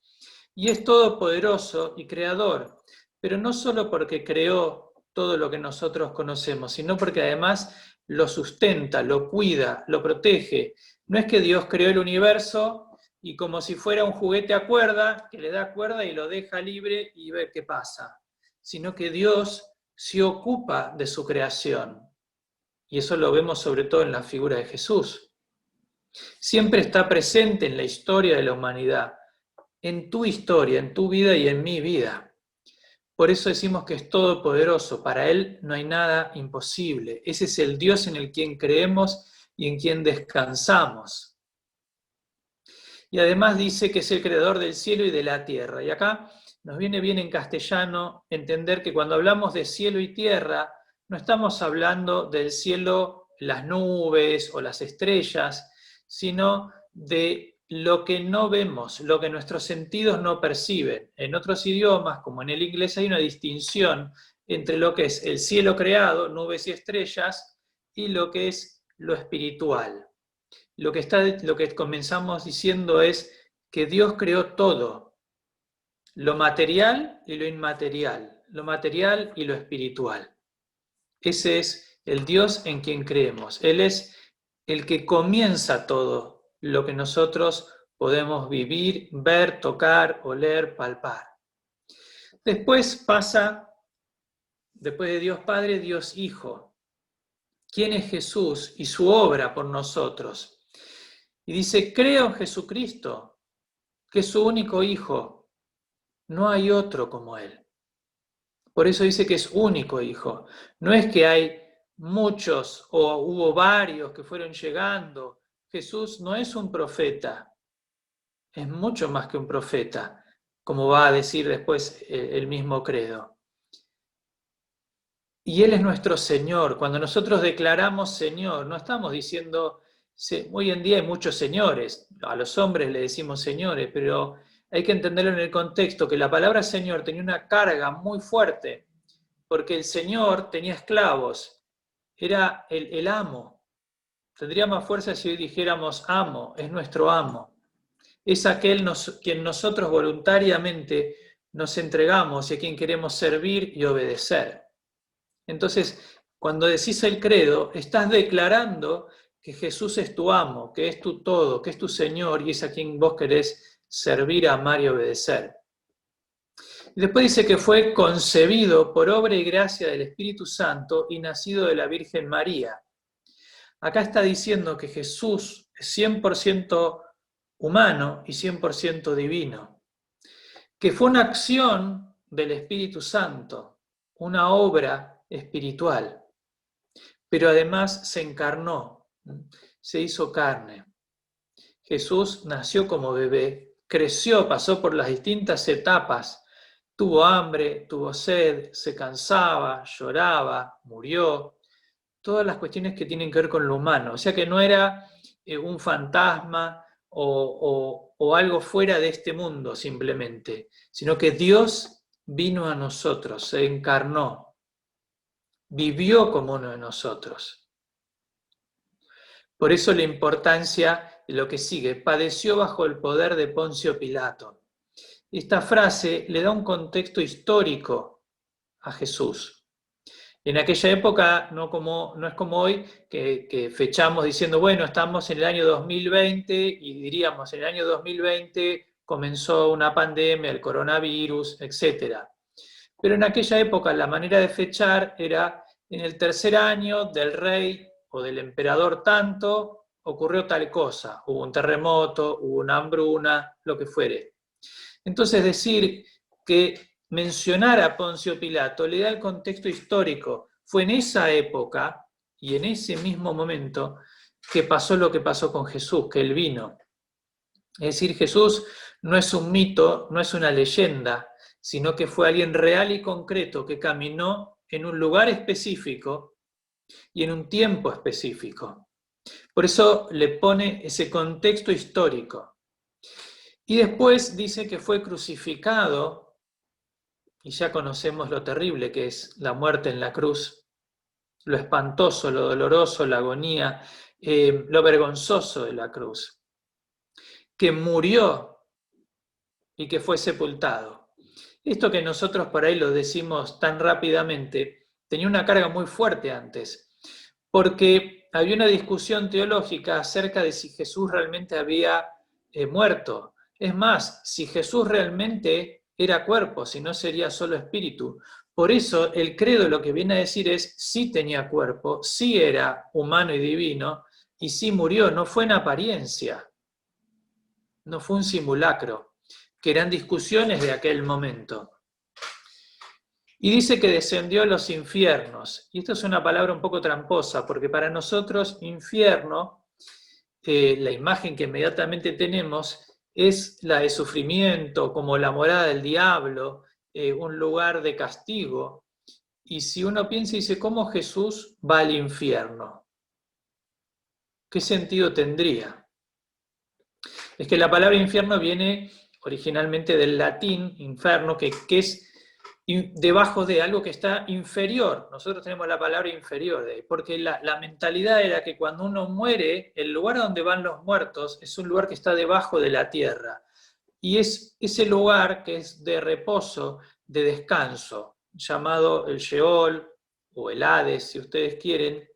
Y es todopoderoso y creador, pero no solo porque creó todo lo que nosotros conocemos, sino porque además lo sustenta, lo cuida, lo protege. No es que Dios creó el universo y como si fuera un juguete a cuerda, que le da cuerda y lo deja libre y ve qué pasa, sino que Dios se ocupa de su creación. Y eso lo vemos sobre todo en la figura de Jesús. Siempre está presente en la historia de la humanidad, en tu historia, en tu vida y en mi vida. Por eso decimos que es todopoderoso, para Él no hay nada imposible. Ese es el Dios en el quien creemos y en quien descansamos. Y además dice que es el creador del cielo y de la tierra. Y acá nos viene bien en castellano entender que cuando hablamos de cielo y tierra, no estamos hablando del cielo, las nubes o las estrellas, sino de lo que no vemos, lo que nuestros sentidos no perciben. En otros idiomas, como en el inglés, hay una distinción entre lo que es el cielo creado, nubes y estrellas, y lo que es lo espiritual. Lo que comenzamos diciendo es que Dios creó todo, lo material y lo inmaterial, lo material y lo espiritual. Ese es el Dios en quien creemos. Él es el que comienza todo lo que nosotros podemos vivir, ver, tocar, oler, palpar. Después pasa, después de Dios Padre, Dios Hijo. ¿Quién es Jesús y su obra por nosotros? Y dice, creo en Jesucristo, que es su único Hijo. No hay otro como Él. Por eso dice que es único Hijo. No es que hay muchos o hubo varios que fueron llegando. Jesús no es un profeta, es mucho más que un profeta, como va a decir después el mismo credo. Y Él es nuestro Señor. Cuando nosotros declaramos Señor, no estamos diciendo, hoy en día hay muchos señores, a los hombres le decimos señores, pero hay que entenderlo en el contexto, que la palabra Señor tenía una carga muy fuerte, porque el Señor tenía esclavos, era el amo. Tendría más fuerza si hoy dijéramos amo, es nuestro amo. Es aquel quien nosotros voluntariamente nos entregamos y a quien queremos servir y obedecer. Entonces, cuando decís el credo, estás declarando que Jesús es tu amo, que es tu todo, que es tu Señor y es a quien vos querés servir, amar y obedecer. Y después dice que fue concebido por obra y gracia del Espíritu Santo y nacido de la Virgen María. Acá está diciendo que Jesús es 100% humano y 100% divino, que fue una acción del Espíritu Santo, una obra espiritual, pero además se encarnó, se hizo carne. Jesús nació como bebé, creció, pasó por las distintas etapas, tuvo hambre, tuvo sed, se cansaba, lloraba, murió, todas las cuestiones que tienen que ver con lo humano. O sea que no era un fantasma o algo fuera de este mundo simplemente, sino que Dios vino a nosotros, se encarnó, vivió como uno de nosotros. Por eso la importancia lo que sigue, padeció bajo el poder de Poncio Pilato. Esta frase le da un contexto histórico a Jesús. En aquella época no es como hoy que fechamos diciendo, bueno, estamos en el año 2020 y diríamos, en el año 2020 comenzó una pandemia, el coronavirus, etc. Pero en aquella época la manera de fechar era en el tercer año del rey o del emperador tanto, ocurrió tal cosa, hubo un terremoto, hubo una hambruna, lo que fuere. Entonces decir que mencionar a Poncio Pilato le da el contexto histórico. Fue en esa época y en ese mismo momento que pasó lo que pasó con Jesús, que Él vino. Es decir, Jesús no es un mito, no es una leyenda, sino que fue alguien real y concreto que caminó en un lugar específico y en un tiempo específico. Por eso le pone ese contexto histórico. Y después dice que fue crucificado, y ya conocemos lo terrible que es la muerte en la cruz, lo espantoso, lo doloroso, la agonía, lo vergonzoso de la cruz. Que murió y que fue sepultado. Esto que nosotros por ahí lo decimos tan rápidamente, tenía una carga muy fuerte antes, porque había una discusión teológica acerca de si Jesús realmente había muerto. Es más, si Jesús realmente era cuerpo, si no sería solo espíritu. Por eso el credo lo que viene a decir es, sí tenía cuerpo, sí era humano y divino, y sí murió, no fue en apariencia, no fue un simulacro, que eran discusiones de aquel momento. Y dice que descendió a los infiernos. Y esto es una palabra un poco tramposa, porque para nosotros infierno, la imagen que inmediatamente tenemos es la de sufrimiento, como la morada del diablo, un lugar de castigo. Y si uno piensa y dice, ¿cómo Jesús va al infierno? ¿Qué sentido tendría? Es que la palabra infierno viene originalmente del latín, inferno, que es debajo de algo que está inferior. Nosotros tenemos la palabra inferior, porque la mentalidad era que cuando uno muere, el lugar donde van los muertos es un lugar que está debajo de la tierra. Y es ese lugar que es de reposo, de descanso, llamado el Sheol o el Hades, si ustedes quieren.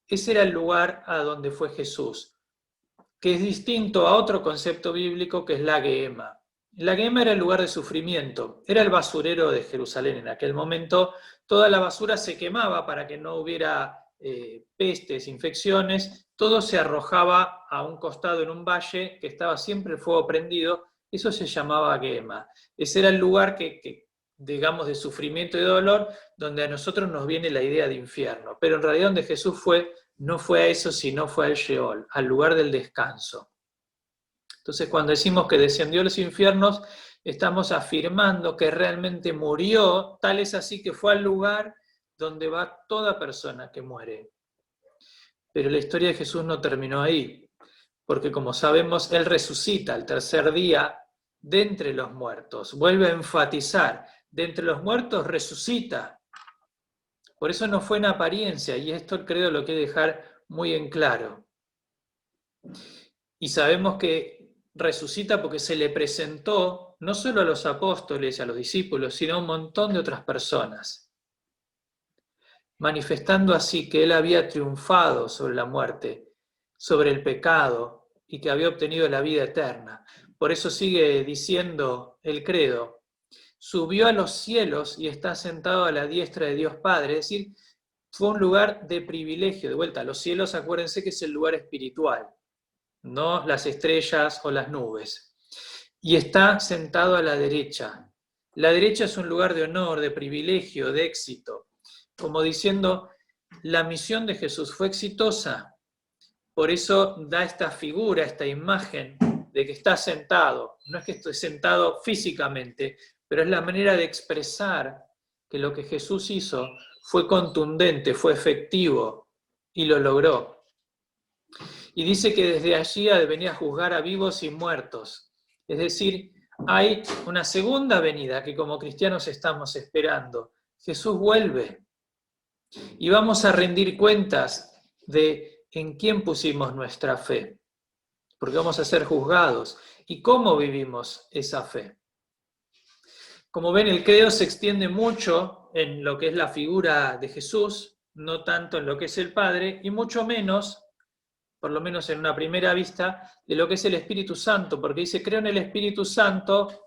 Ese era el lugar a donde fue Jesús, que es distinto a otro concepto bíblico que es la Gehenna. La Gehenna era el lugar de sufrimiento, era el basurero de Jerusalén. En aquel momento toda la basura se quemaba para que no hubiera pestes, infecciones, todo se arrojaba a un costado en un valle que estaba siempre el fuego prendido, eso se llamaba Gehenna. Ese era el lugar digamos, de sufrimiento y dolor, donde a nosotros nos viene la idea de infierno. Pero en realidad donde Jesús fue, no fue a eso, sino fue al Sheol, al lugar del descanso. Entonces, cuando decimos que descendió a los infiernos, estamos afirmando que realmente murió, tal es así que fue al lugar donde va toda persona que muere. Pero la historia de Jesús no terminó ahí, porque como sabemos, Él resucita al tercer día de entre los muertos. Vuelve a enfatizar, de entre los muertos resucita. Por eso no fue en apariencia, y esto creo lo que hay que dejar muy en claro. Y sabemos que resucita porque se le presentó no solo a los apóstoles y a los discípulos, sino a un montón de otras personas, manifestando así que Él había triunfado sobre la muerte, sobre el pecado, y que había obtenido la vida eterna. Por eso sigue diciendo el credo, subió a los cielos y está sentado a la diestra de Dios Padre, es decir, fue un lugar de privilegio. De vuelta, los cielos, acuérdense que es el lugar espiritual, no las estrellas o las nubes. Y está sentado a la derecha. La derecha es un lugar de honor, de privilegio, de éxito. Como diciendo, la misión de Jesús fue exitosa. Por eso da esta figura, esta imagen de que está sentado. No es que esté sentado físicamente, pero es la manera de expresar que lo que Jesús hizo fue contundente, fue efectivo y lo logró. Y dice que desde allí ha de venir a juzgar a vivos y muertos. Es decir, hay una segunda venida que como cristianos estamos esperando. Jesús vuelve. Y vamos a rendir cuentas de en quién pusimos nuestra fe. porque vamos a ser juzgados. ¿Y cómo vivimos esa fe? Como ven, el credo se extiende mucho en lo que es la figura de Jesús, no tanto en lo que es el Padre, y mucho menos, por lo menos en una primera vista, de lo que es el Espíritu Santo, porque dice, creo en el Espíritu Santo,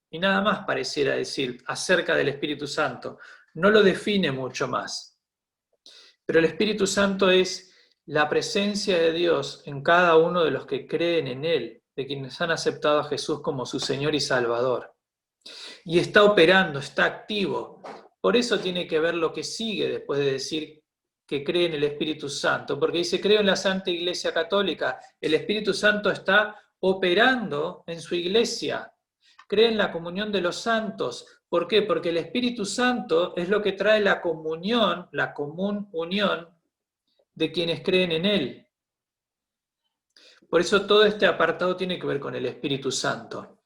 y nada más pareciera decir acerca del Espíritu Santo. No lo define mucho más. Pero el Espíritu Santo es la presencia de Dios en cada uno de los que creen en Él, de quienes han aceptado a Jesús como su Señor y Salvador. Y está operando, está activo. Por eso tiene que ver lo que sigue después de decir que cree en el Espíritu Santo, porque dice, creo en la Santa Iglesia Católica. El Espíritu Santo está operando en su iglesia. Cree en la comunión de los santos. ¿Por qué? Porque el Espíritu Santo es lo que trae la comunión, la común unión de quienes creen en Él. Por eso todo este apartado tiene que ver con el Espíritu Santo.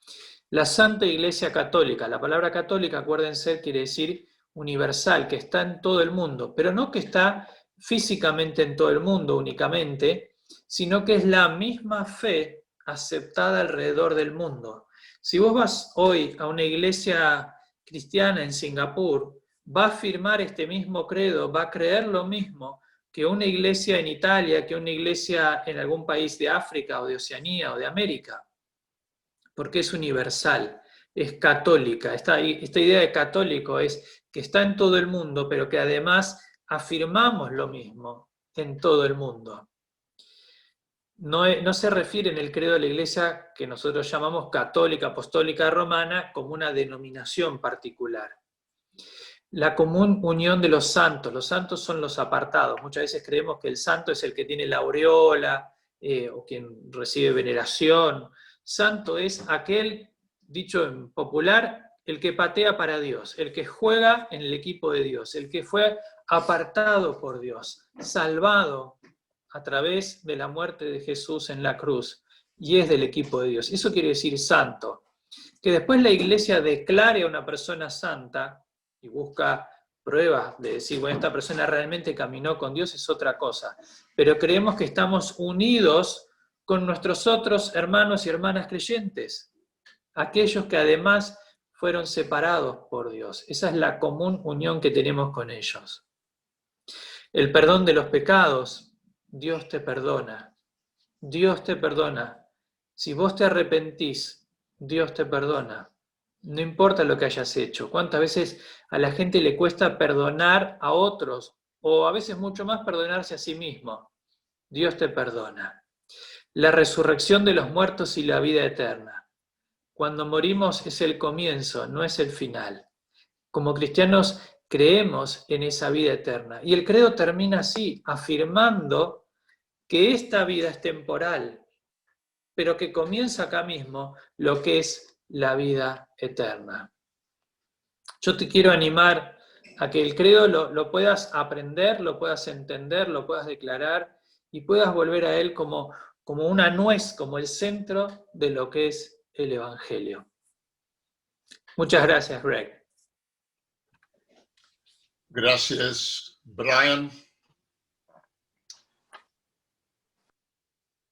La Santa Iglesia Católica, la palabra católica, acuérdense, quiere decir universal, que está en todo el mundo, pero no que está físicamente en todo el mundo únicamente, sino que es la misma fe aceptada alrededor del mundo. Si vos vas hoy a una iglesia cristiana en Singapur, va a afirmar este mismo credo, va a creer lo mismo que una iglesia en Italia, que una iglesia en algún país de África o de Oceanía o de América, porque es universal, es católica. Esta idea de católico es que está en todo el mundo, pero que además afirmamos lo mismo en todo el mundo. No se refiere en el credo de la iglesia que nosotros llamamos católica, apostólica, romana, como una denominación particular. La común unión de los santos son los apartados. Muchas veces creemos que el santo es el que tiene la aureola o quien recibe veneración. Santo es aquel, dicho en popular, el que patea para Dios, el que juega en el equipo de Dios, el que fue apartado por Dios, salvado a través de la muerte de Jesús en la cruz, y es del equipo de Dios. Eso quiere decir santo. Que después la iglesia declare a una persona santa y busca pruebas de decir, bueno, esta persona realmente caminó con Dios, es otra cosa. Pero creemos que estamos unidos con nuestros otros hermanos y hermanas creyentes, aquellos que además fueron separados por Dios. Esa es la común unión que tenemos con ellos. El perdón de los pecados, Dios te perdona. Dios te perdona. Si vos te arrepentís, Dios te perdona. No importa lo que hayas hecho. ¿Cuántas veces a la gente le cuesta perdonar a otros? O a veces mucho más perdonarse a sí mismo. Dios te perdona. La resurrección de los muertos y la vida eterna. Cuando morimos es el comienzo, no es el final. Como cristianos creemos en esa vida eterna. Y el credo termina así, afirmando que esta vida es temporal, pero que comienza acá mismo lo que es la vida eterna. Yo te quiero animar a que el credo lo puedas aprender, lo puedas entender, lo puedas declarar y puedas volver a él como una nuez, como el centro de lo que es el Evangelio. Muchas gracias, Greg. Gracias, Brian.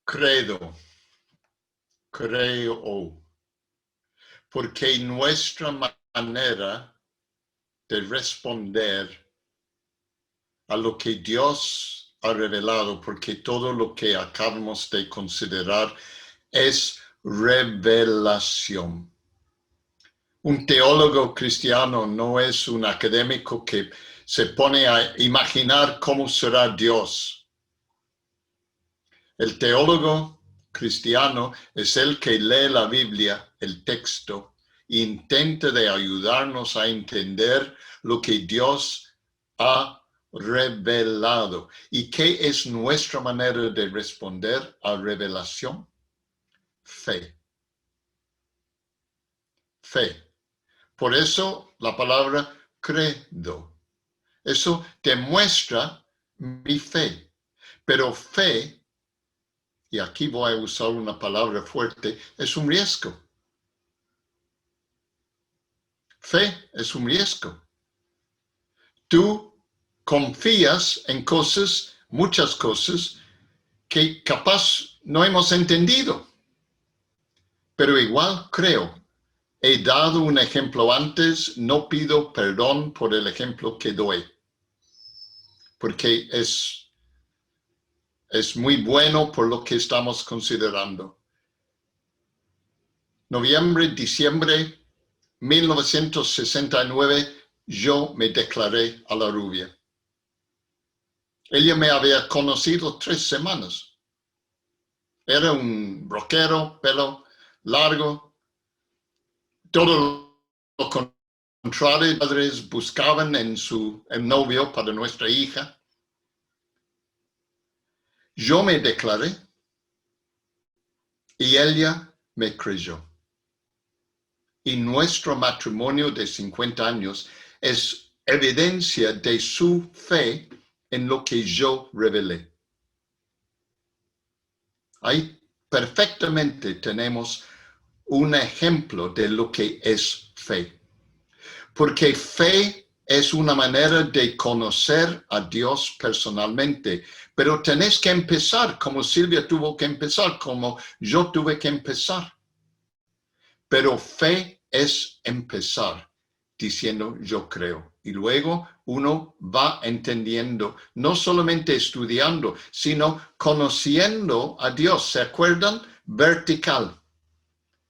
Creo, porque nuestra manera de responder a lo que Dios ha revelado, porque todo lo que acabamos de considerar es revelación. Un teólogo cristiano no es un académico que se pone a imaginar cómo será Dios. El teólogo cristiano es el que lee la Biblia, el texto, e intenta de ayudarnos a entender lo que Dios ha revelado. ¿Y qué es nuestra manera de responder a revelación? Fe. Fe. Por eso la palabra credo. Eso demuestra mi fe. Pero fe, y aquí voy a usar una palabra fuerte, es un riesgo. Fe es un riesgo. Tú confías en cosas, muchas cosas, que capaz no hemos entendido. Pero igual creo. He dado un ejemplo antes, no pido perdón por el ejemplo que doy. Porque es muy bueno por lo que estamos considerando. Noviembre, diciembre 1969, yo me declaré a la rubia. Ella me había conocido 3 semanas. Era un rockero, pelo largo. Todo lo contrario, los padres buscaban en el novio para nuestra hija. Yo me declaré y ella me creyó. Y nuestro matrimonio de 50 años es evidencia de su fe en lo que yo revelé. Ahí perfectamente tenemos un ejemplo de lo que es fe. Porque fe es una manera de conocer a Dios personalmente. Pero tenés que empezar como Silvia tuvo que empezar, como yo tuve que empezar. Pero fe es empezar diciendo yo creo. Y luego uno va entendiendo, no solamente estudiando, sino conociendo a Dios. ¿Se acuerdan? Vertical.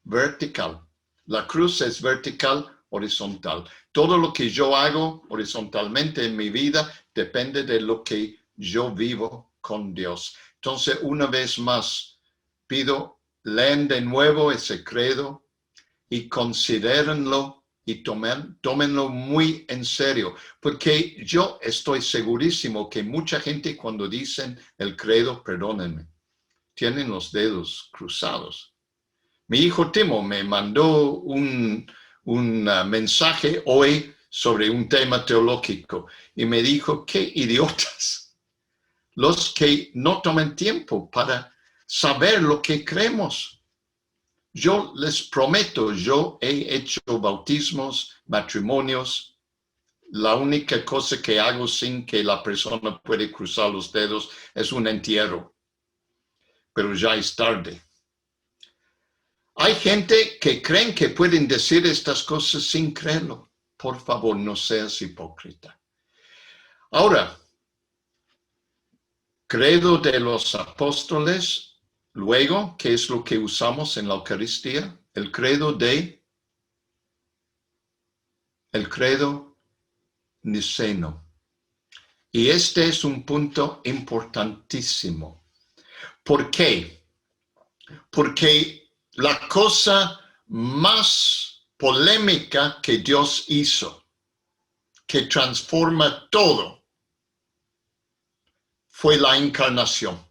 Vertical. La cruz es vertical, horizontal. Todo lo que yo hago horizontalmente en mi vida depende de lo que yo vivo con Dios. Entonces, una vez más, pido, lean de nuevo ese credo y considérenlo y tómenlo muy en serio. Porque yo estoy segurísimo que mucha gente cuando dicen el credo, perdónenme, tienen los dedos cruzados. Mi hijo Timo me mandó un mensaje hoy sobre un tema teológico y me dijo, qué idiotas los que no toman tiempo para saber lo que creemos. Yo les prometo, yo he hecho bautismos, matrimonios. La única cosa que hago sin que la persona puede cruzar los dedos es un entierro. Pero ya es tarde. Hay gente que creen que pueden decir estas cosas sin creerlo. Por favor, no seas hipócrita. Ahora, credo de los apóstoles. Luego, ¿qué es lo que usamos en la Eucaristía? El credo niceno. Y este es un punto importantísimo. ¿Por qué? Porque la cosa más polémica que Dios hizo, que transforma todo, fue la encarnación.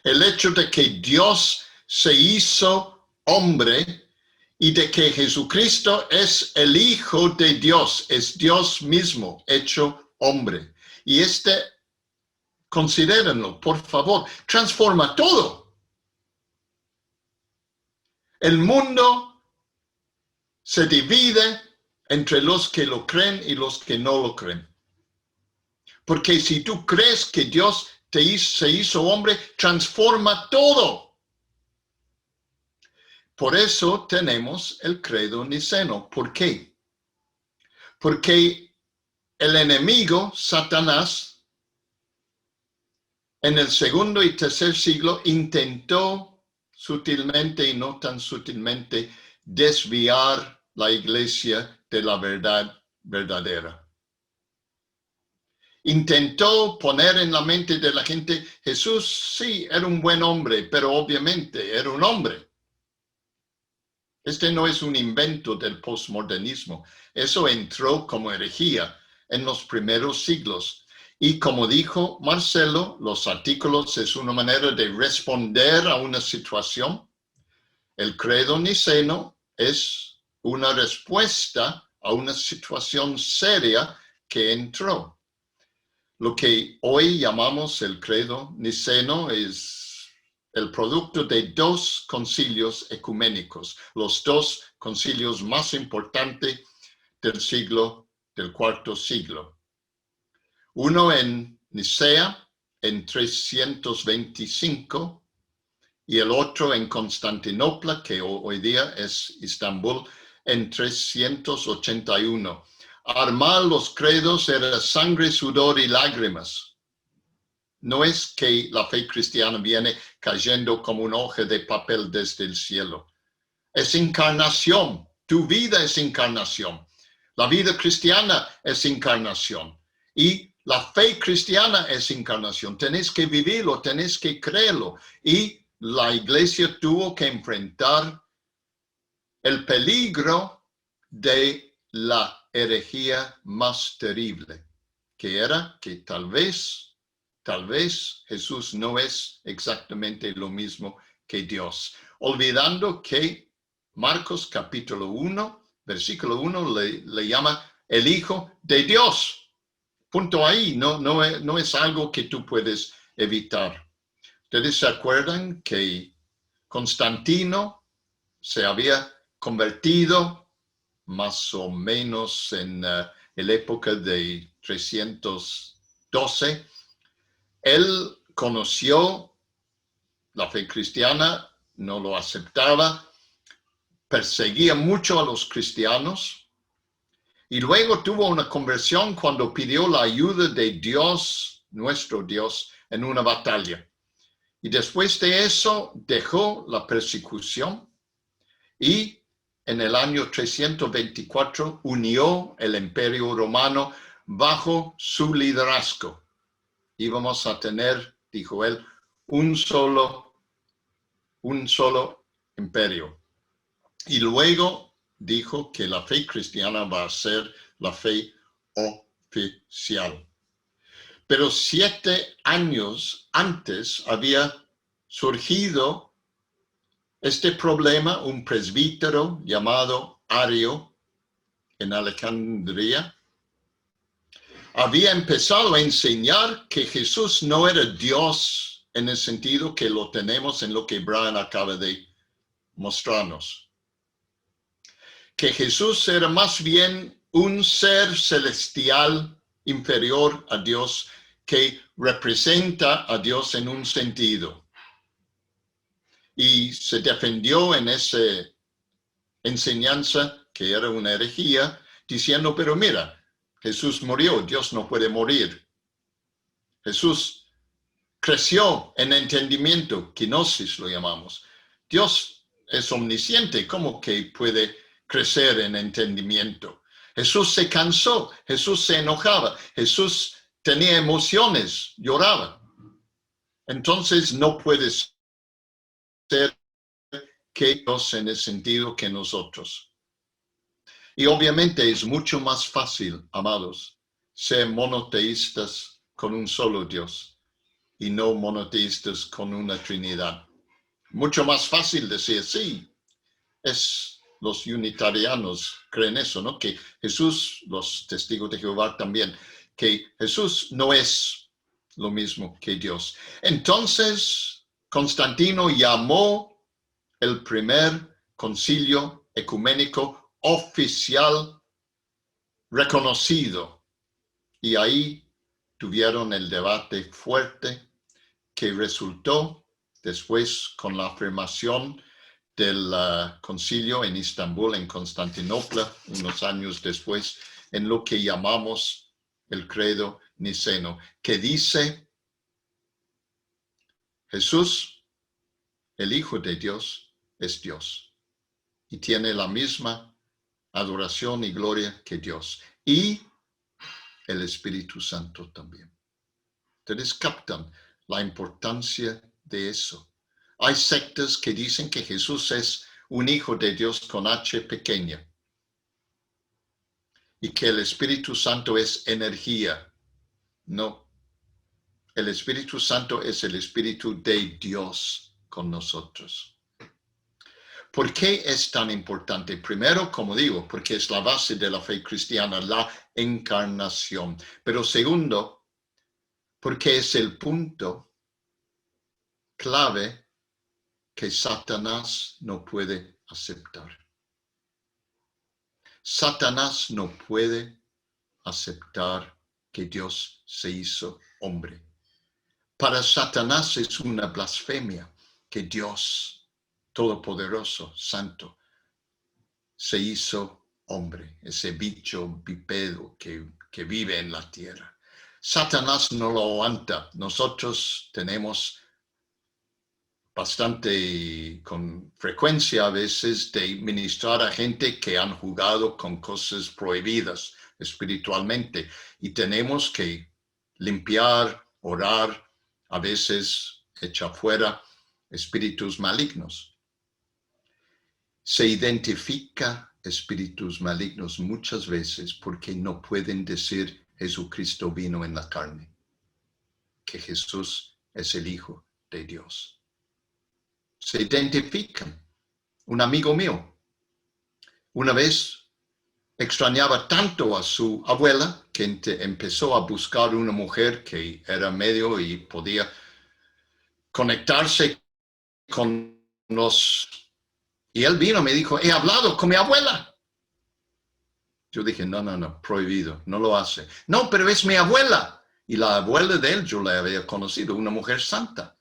El hecho de que Dios se hizo hombre y de que Jesucristo es el Hijo de Dios, es Dios mismo hecho hombre. Y considérenlo, por favor, transforma todo. El mundo se divide entre los que lo creen y los que no lo creen. Porque si tú crees que Dios se hizo hombre, transforma todo. Por eso tenemos el credo niceno. ¿Por qué? Porque el enemigo, Satanás, en el segundo y tercer siglo intentó sutilmente y no tan sutilmente desviar la iglesia de la verdad verdadera. Intentó poner en la mente de la gente, Jesús sí era un buen hombre, pero obviamente era un hombre. Este no es un invento del postmodernismo. Eso entró como herejía en los primeros siglos. Y como dijo Marcelo, los artículos es una manera de responder a una situación. El credo niceno es una respuesta a una situación seria que entró. Lo que hoy llamamos el credo niceno es el producto de 2 concilios ecuménicos, los 2 concilios más importantes del cuarto siglo. Uno en Nicea en 325 y el otro en Constantinopla, que hoy día es Istambul, en 381. Armar los credos era sangre, sudor y lágrimas. No es que la fe cristiana viene cayendo como una hoja de papel desde el cielo. Es encarnación. Tu vida es encarnación. La vida cristiana es encarnación. Y la fe cristiana es encarnación. Tenés que vivirlo, tenés que creerlo. Y la iglesia tuvo que enfrentar el peligro de la herejía más terrible, que era que tal vez Jesús no es exactamente lo mismo que Dios. Olvidando que Marcos capítulo 1, versículo 1 le llama el Hijo de Dios. Punto ahí, no es algo que tú puedes evitar. ¿Ustedes se acuerdan que Constantino se había convertido más o menos en la época de 312? Él conoció la fe cristiana, no lo aceptaba, perseguía mucho a los cristianos y luego tuvo una conversión cuando pidió la ayuda de Dios, nuestro Dios, en una batalla. Y después de eso dejó la persecución y en el año 324 unió el Imperio Romano bajo su liderazgo. Íbamos a tener, dijo él, un solo imperio. Y luego dijo que la fe cristiana va a ser la fe oficial. Pero 7 años antes había surgido este problema, un presbítero llamado Ario en Alejandría. Había empezado a enseñar que Jesús no era Dios en el sentido que lo tenemos en lo que Brian acaba de mostrarnos. Que Jesús era más bien un ser celestial inferior a Dios que representa a Dios en un sentido. Y se defendió en esa enseñanza, que era una herejía, diciendo, pero mira, Jesús murió, Dios no puede morir. Jesús creció en entendimiento, kenosis lo llamamos. Dios es omnisciente, ¿cómo que puede crecer en entendimiento? Jesús se cansó, Jesús se enojaba, Jesús tenía emociones, lloraba. Entonces no puede ser que Dios en el sentido que nosotros. Y obviamente es mucho más fácil, amados, ser monoteístas con un solo Dios y no monoteístas con una Trinidad. Mucho más fácil decir, sí, los unitarianos creen eso, ¿no? Que Jesús, los testigos de Jehová también, que Jesús no es lo mismo que Dios. Entonces, Constantino llamó el primer concilio ecuménico oficial reconocido. Y ahí tuvieron el debate fuerte que resultó después con la afirmación del concilio en Istambul, en Constantinopla, unos años después, en lo que llamamos el credo niceno, que dice, Jesús, el Hijo de Dios, es Dios y tiene la misma adoración y gloria que Dios. Y el Espíritu Santo también. Ustedes captan la importancia de eso. Hay sectas que dicen que Jesús es un hijo de Dios con H pequeña y que el Espíritu Santo es energía. No. El Espíritu Santo es el Espíritu de Dios con nosotros. ¿Por qué es tan importante? Primero, como digo, porque es la base de la fe cristiana, la encarnación. Pero segundo, porque es el punto clave que Satanás no puede aceptar. Satanás no puede aceptar que Dios se hizo hombre. Para Satanás es una blasfemia que Dios Todopoderoso, Santo, se hizo hombre, ese bicho bípedo que vive en la tierra. Satanás no lo aguanta. Nosotros tenemos bastante con frecuencia a veces de ministrar a gente que han jugado con cosas prohibidas espiritualmente y tenemos que limpiar, orar, a veces echar fuera espíritus malignos. Se identifica espíritus malignos muchas veces porque no pueden decir Jesucristo vino en la carne, que Jesús es el Hijo de Dios. Se identifican. Un amigo mío, una vez extrañaba tanto a su abuela que empezó a buscar una mujer que era medio y podía conectarse con los... Y él vino y me dijo, he hablado con mi abuela. Yo dije, no, prohibido, no lo hace. No, pero es mi abuela. Y la abuela de él yo la había conocido, una mujer santa.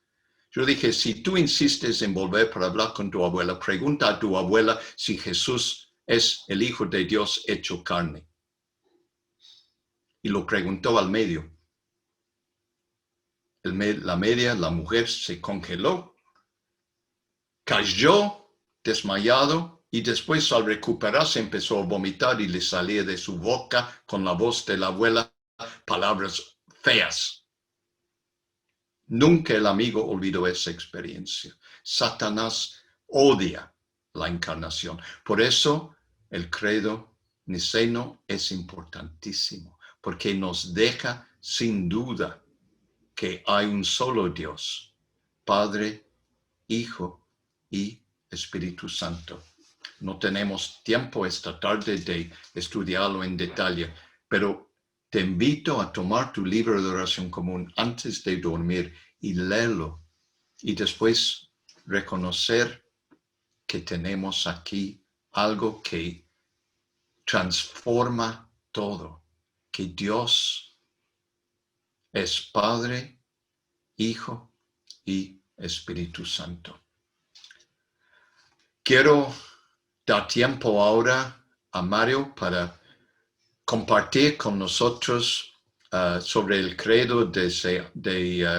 Yo dije, si tú insistes en volver para hablar con tu abuela, pregunta a tu abuela si Jesús es el Hijo de Dios hecho carne. Y lo preguntó al medio. La mujer se congeló, cayó desmayado y después al recuperarse empezó a vomitar y le salía de su boca con la voz de la abuela palabras feas. Nunca el amigo olvidó esa experiencia. Satanás odia la encarnación. Por eso el credo niceno es importantísimo, porque nos deja sin duda que hay un solo Dios, Padre, Hijo y Espíritu Santo. No tenemos tiempo esta tarde de estudiarlo en detalle, pero te invito a tomar tu libro de oración común antes de dormir y leerlo y después reconocer que tenemos aquí algo que transforma todo, que Dios es Padre, Hijo y Espíritu Santo. Quiero dar tiempo ahora a Mario para compartir con nosotros sobre el credo de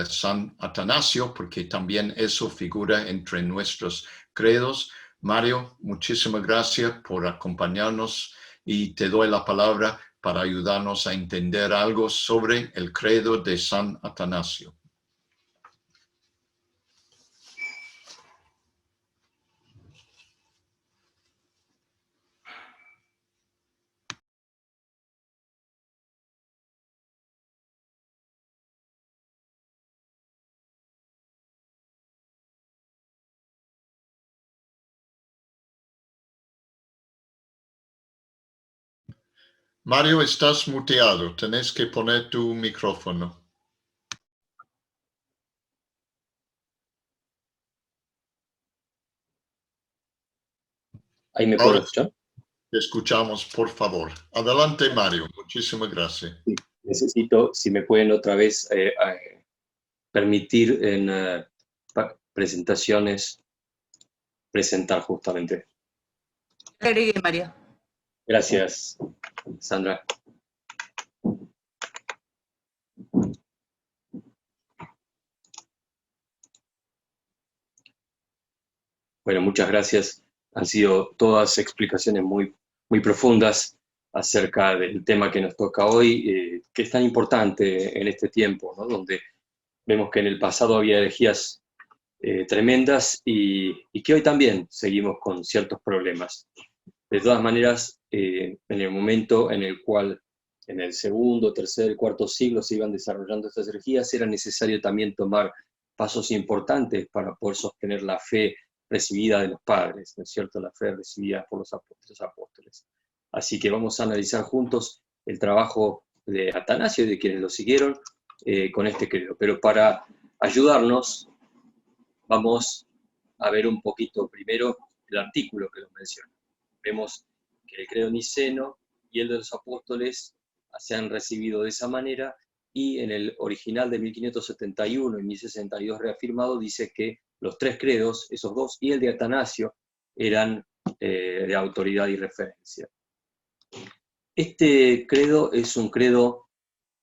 San Atanasio, porque también eso figura entre nuestros credos. Mario, muchísimas gracias por acompañarnos y te doy la palabra para ayudarnos a entender algo sobre el credo de San Atanasio. Mario, estás muteado. Tenés que poner tu micrófono. ¿Ahí me puedo escuchar? Te escuchamos, por favor. Adelante, Mario. Muchísimas gracias. Sí, necesito, si me pueden otra vez permitir en presentaciones, presentar justamente. Agregue, Mario. Gracias, Sandra. Bueno, muchas gracias. Han sido todas explicaciones muy profundas acerca del tema que nos toca hoy, que es tan importante en este tiempo, ¿no? Donde vemos que en el pasado había herejías tremendas y que hoy también seguimos con ciertos problemas. De todas maneras, en el momento en el cual en el segundo, tercer, cuarto siglo se iban desarrollando estas herejías, era necesario también tomar pasos importantes para poder sostener la fe recibida de los padres, ¿no es cierto? La fe recibida por los apóstoles. Así que vamos a analizar juntos el trabajo de Atanasio y de quienes lo siguieron con este credo. Pero para ayudarnos, vamos a ver un poquito primero el artículo que lo menciona. Vemos que el credo niceno y el de los apóstoles se han recibido de esa manera y en el original de 1571 y 1062 reafirmado dice que los tres credos, esos dos, y el de Atanasio, eran de autoridad y referencia. Este credo es un credo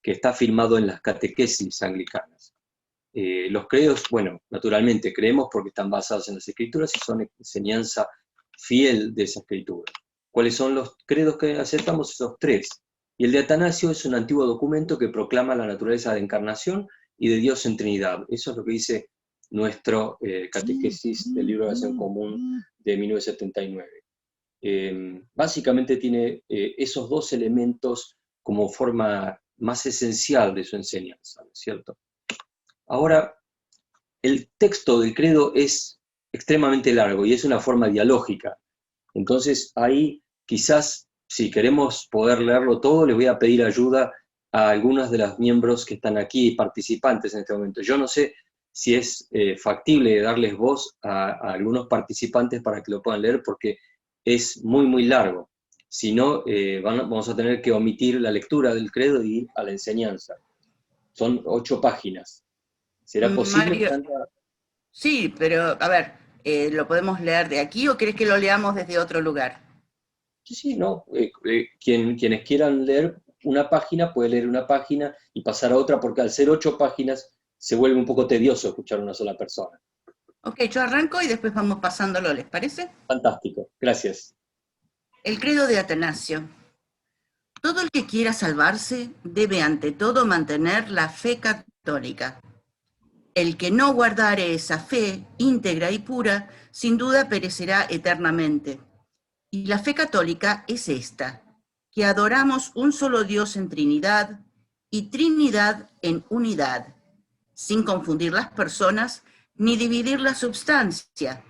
que está firmado en las catequesis anglicanas. Los credos, bueno, naturalmente creemos porque están basados en las escrituras y son enseñanza fiel de esa escritura. ¿Cuáles son los credos que aceptamos? Esos tres. Y el de Atanasio es un antiguo documento que proclama la naturaleza de encarnación y de Dios en Trinidad. Eso es lo que dice nuestro catequesis del Libro de Oración Común de 1979. Básicamente tiene esos dos elementos como forma más esencial de su enseñanza, ¿no es cierto? Ahora, el texto del credo es extremadamente largo y es una forma dialógica. Entonces, ahí quizás, si queremos poder leerlo todo, les voy a pedir ayuda a algunos de los miembros que están aquí, participantes en este momento. Yo no sé si es factible darles voz a algunos participantes para que lo puedan leer, porque es muy, muy largo. Si no, vamos a tener que omitir la lectura del credo y a la enseñanza. Son 8 páginas. ¿Será posible? Mario, sí, pero a ver, ¿lo podemos leer de aquí o querés que lo leamos desde otro lugar? Sí, no. Quienes quieran leer una página, puede leer una página y pasar a otra, porque al ser 8 páginas se vuelve un poco tedioso escuchar a una sola persona. Ok, yo arranco y después vamos pasándolo, ¿les parece? Fantástico, gracias. El credo de Atanasio. Todo el que quiera salvarse debe ante todo mantener la fe católica. El que no guardare esa fe íntegra y pura, sin duda perecerá eternamente. Y la fe católica es esta, que adoramos un solo Dios en Trinidad y Trinidad en unidad, sin confundir las personas ni dividir la substancia,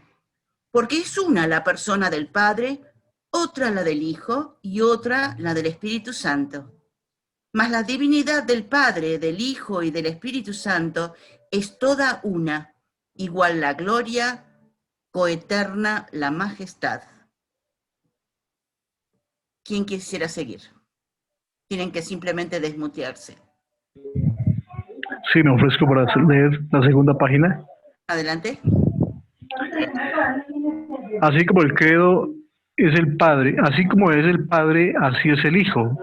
porque es una la persona del Padre, otra la del Hijo y otra la del Espíritu Santo. Mas la divinidad del Padre, del Hijo y del Espíritu Santo es toda una, igual la gloria, coeterna la majestad. ¿Quién quisiera seguir? Tienen que simplemente desmutearse. Sí, me ofrezco para leer la segunda página. Adelante. Así como el credo es el Padre, así como es el Padre, así es el Hijo.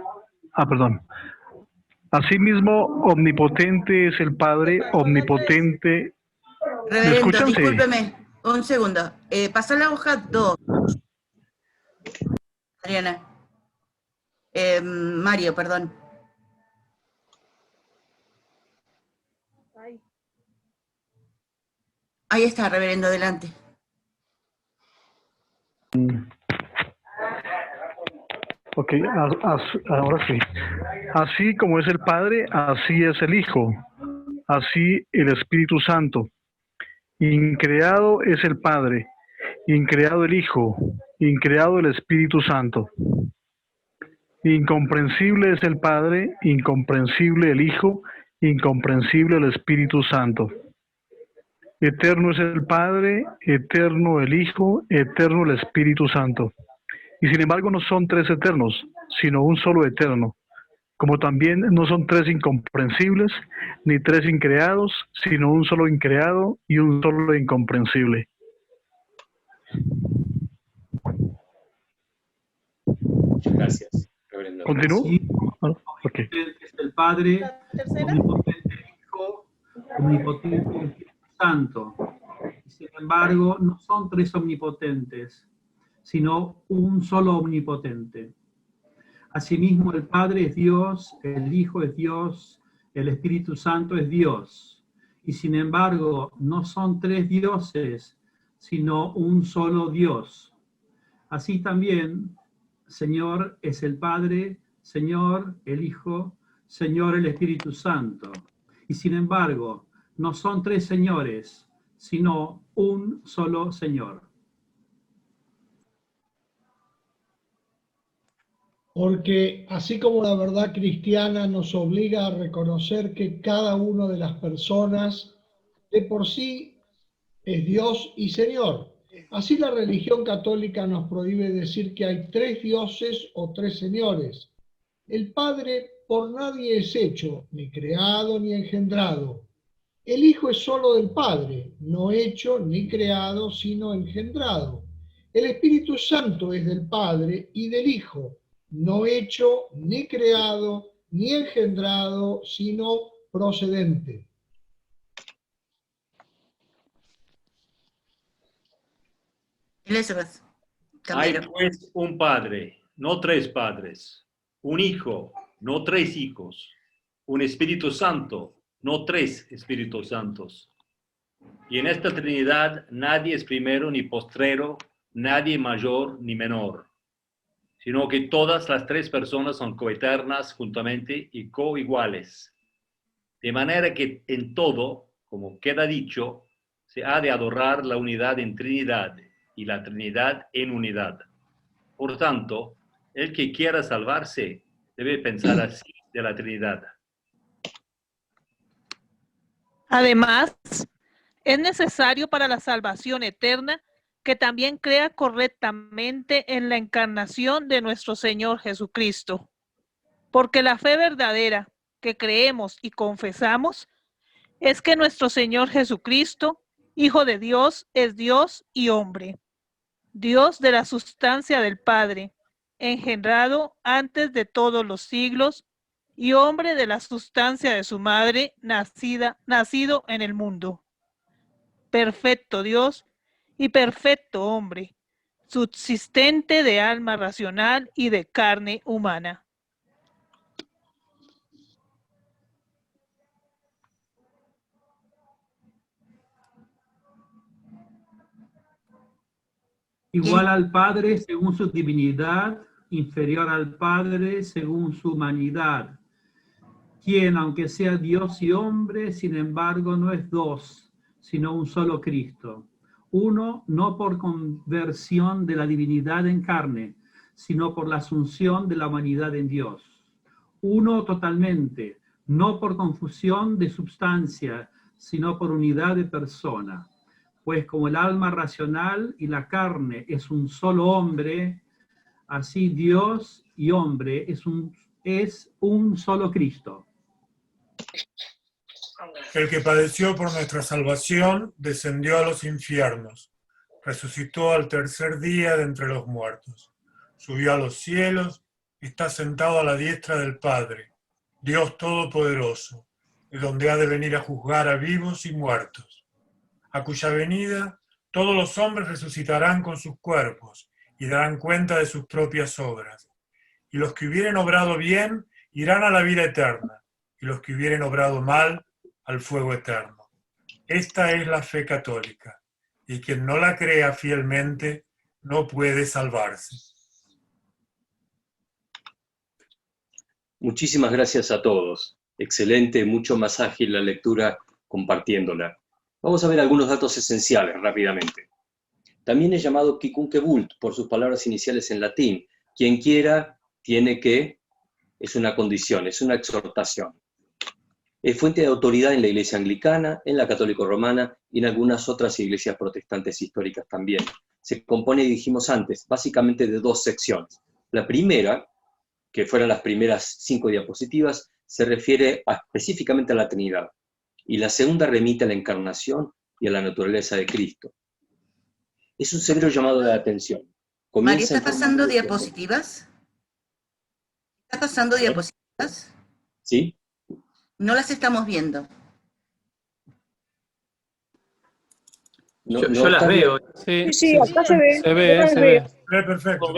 Asimismo, omnipotente es el Padre, omnipotente. Reverendo, ¿Me escuchan? discúlpeme, un segundo. Pasa la hoja 2. Adriana. Mario, perdón. Ahí está, reverendo, adelante. Ok, ahora sí. Así como es el Padre, así es el Hijo, así el Espíritu Santo. Increado es el Padre, increado el Hijo, increado el Espíritu Santo. Incomprensible es el Padre, incomprensible el Hijo, incomprensible el Espíritu Santo. Eterno es el Padre, eterno el Hijo, eterno el Espíritu Santo. Y sin embargo no son 3 eternos, sino un solo eterno. Como también no son 3 incomprensibles, ni 3 increados, sino un solo increado y un solo incomprensible. Muchas gracias, reverendo. ¿Continúo? Sí, Okay. es el Padre, ¿Tercera? omnipotente el Hijo, omnipotente el Espíritu Santo. Y sin embargo, no son 3 omnipotentes, sino un solo omnipotente. Asimismo, el Padre es Dios, el Hijo es Dios, el Espíritu Santo es Dios. Y sin embargo, no son 3 dioses, sino un solo Dios. Así también, Señor es el Padre, Señor el Hijo, Señor el Espíritu Santo. Y sin embargo, no son 3 señores, sino un solo Señor. Porque así como la verdad cristiana nos obliga a reconocer que cada una de las personas de por sí es Dios y Señor, así la religión católica nos prohíbe decir que hay 3 dioses o 3 señores, el Padre, por nadie es hecho, ni creado, ni engendrado. El Hijo es solo del Padre, no hecho ni creado, sino engendrado. El Espíritu Santo es del Padre y del Hijo, no hecho ni creado, ni engendrado, sino procedente. Elizabeth. Hay Camero. pues un padre, no tres padres, un hijo, no tres hijos, un Espíritu Santo, no tres Espíritus Santos. Y en esta Trinidad nadie es primero ni postrero, nadie mayor ni menor, sino que todas las tres personas son coeternas juntamente y coiguales. De manera que en todo, como queda dicho, se ha de adorar la unidad en Trinidad y la Trinidad en unidad. Por tanto, el que quiera salvarse debe pensar así de la Trinidad. Además, es necesario para la salvación eterna que también crea correctamente en la encarnación de nuestro Señor Jesucristo. Porque la fe verdadera que creemos y confesamos es que nuestro Señor Jesucristo, Hijo de Dios, es Dios y hombre, Dios de la sustancia del Padre, engendrado antes de todos los siglos, y hombre de la sustancia de su madre, nacido en el mundo. Perfecto Dios y perfecto hombre, subsistente de alma racional y de carne humana. Igual al Padre según su divinidad, inferior al Padre según su humanidad, quien, aunque sea Dios y hombre, sin embargo no es dos, sino un solo Cristo. Uno, no por conversión de la divinidad en carne, sino por la asunción de la humanidad en Dios. Uno totalmente, no por confusión de substancia, sino por unidad de persona. Pues como el alma racional y la carne es un solo hombre, así Dios y hombre es un solo Cristo. El que padeció por nuestra salvación descendió a los infiernos, resucitó al tercer día de entre los muertos, subió a los cielos, está sentado a la diestra del Padre, Dios Todopoderoso, de donde ha de venir a juzgar a vivos y muertos, a cuya venida todos los hombres resucitarán con sus cuerpos y darán cuenta de sus propias obras. Y los que hubieren obrado bien irán a la vida eterna, y los que hubieren obrado mal al fuego eterno. Esta es la fe católica, y quien no la crea fielmente no puede salvarse. Muchísimas gracias a todos. Excelente, mucho más ágil la lectura compartiéndola. Vamos a ver algunos datos esenciales rápidamente. También es llamado quicunque vult por sus palabras iniciales en latín. Quien quiera, tiene que, es una condición, es una exhortación. Es fuente de autoridad en la Iglesia anglicana, en la católico romana y en algunas otras iglesias protestantes históricas también. Se compone, dijimos antes, básicamente de dos secciones. La primera, que fueron las primeras 5 diapositivas, se refiere específicamente a la Trinidad. Y la segunda remite a la encarnación y a la naturaleza de Cristo. Es un severo llamado de atención. María, ¿está pasando diapositivas? ¿Está pasando diapositivas? ¿Sí? No las estamos viendo. Yo las veo. Sí, acá se ve. Se ve. Perfecto.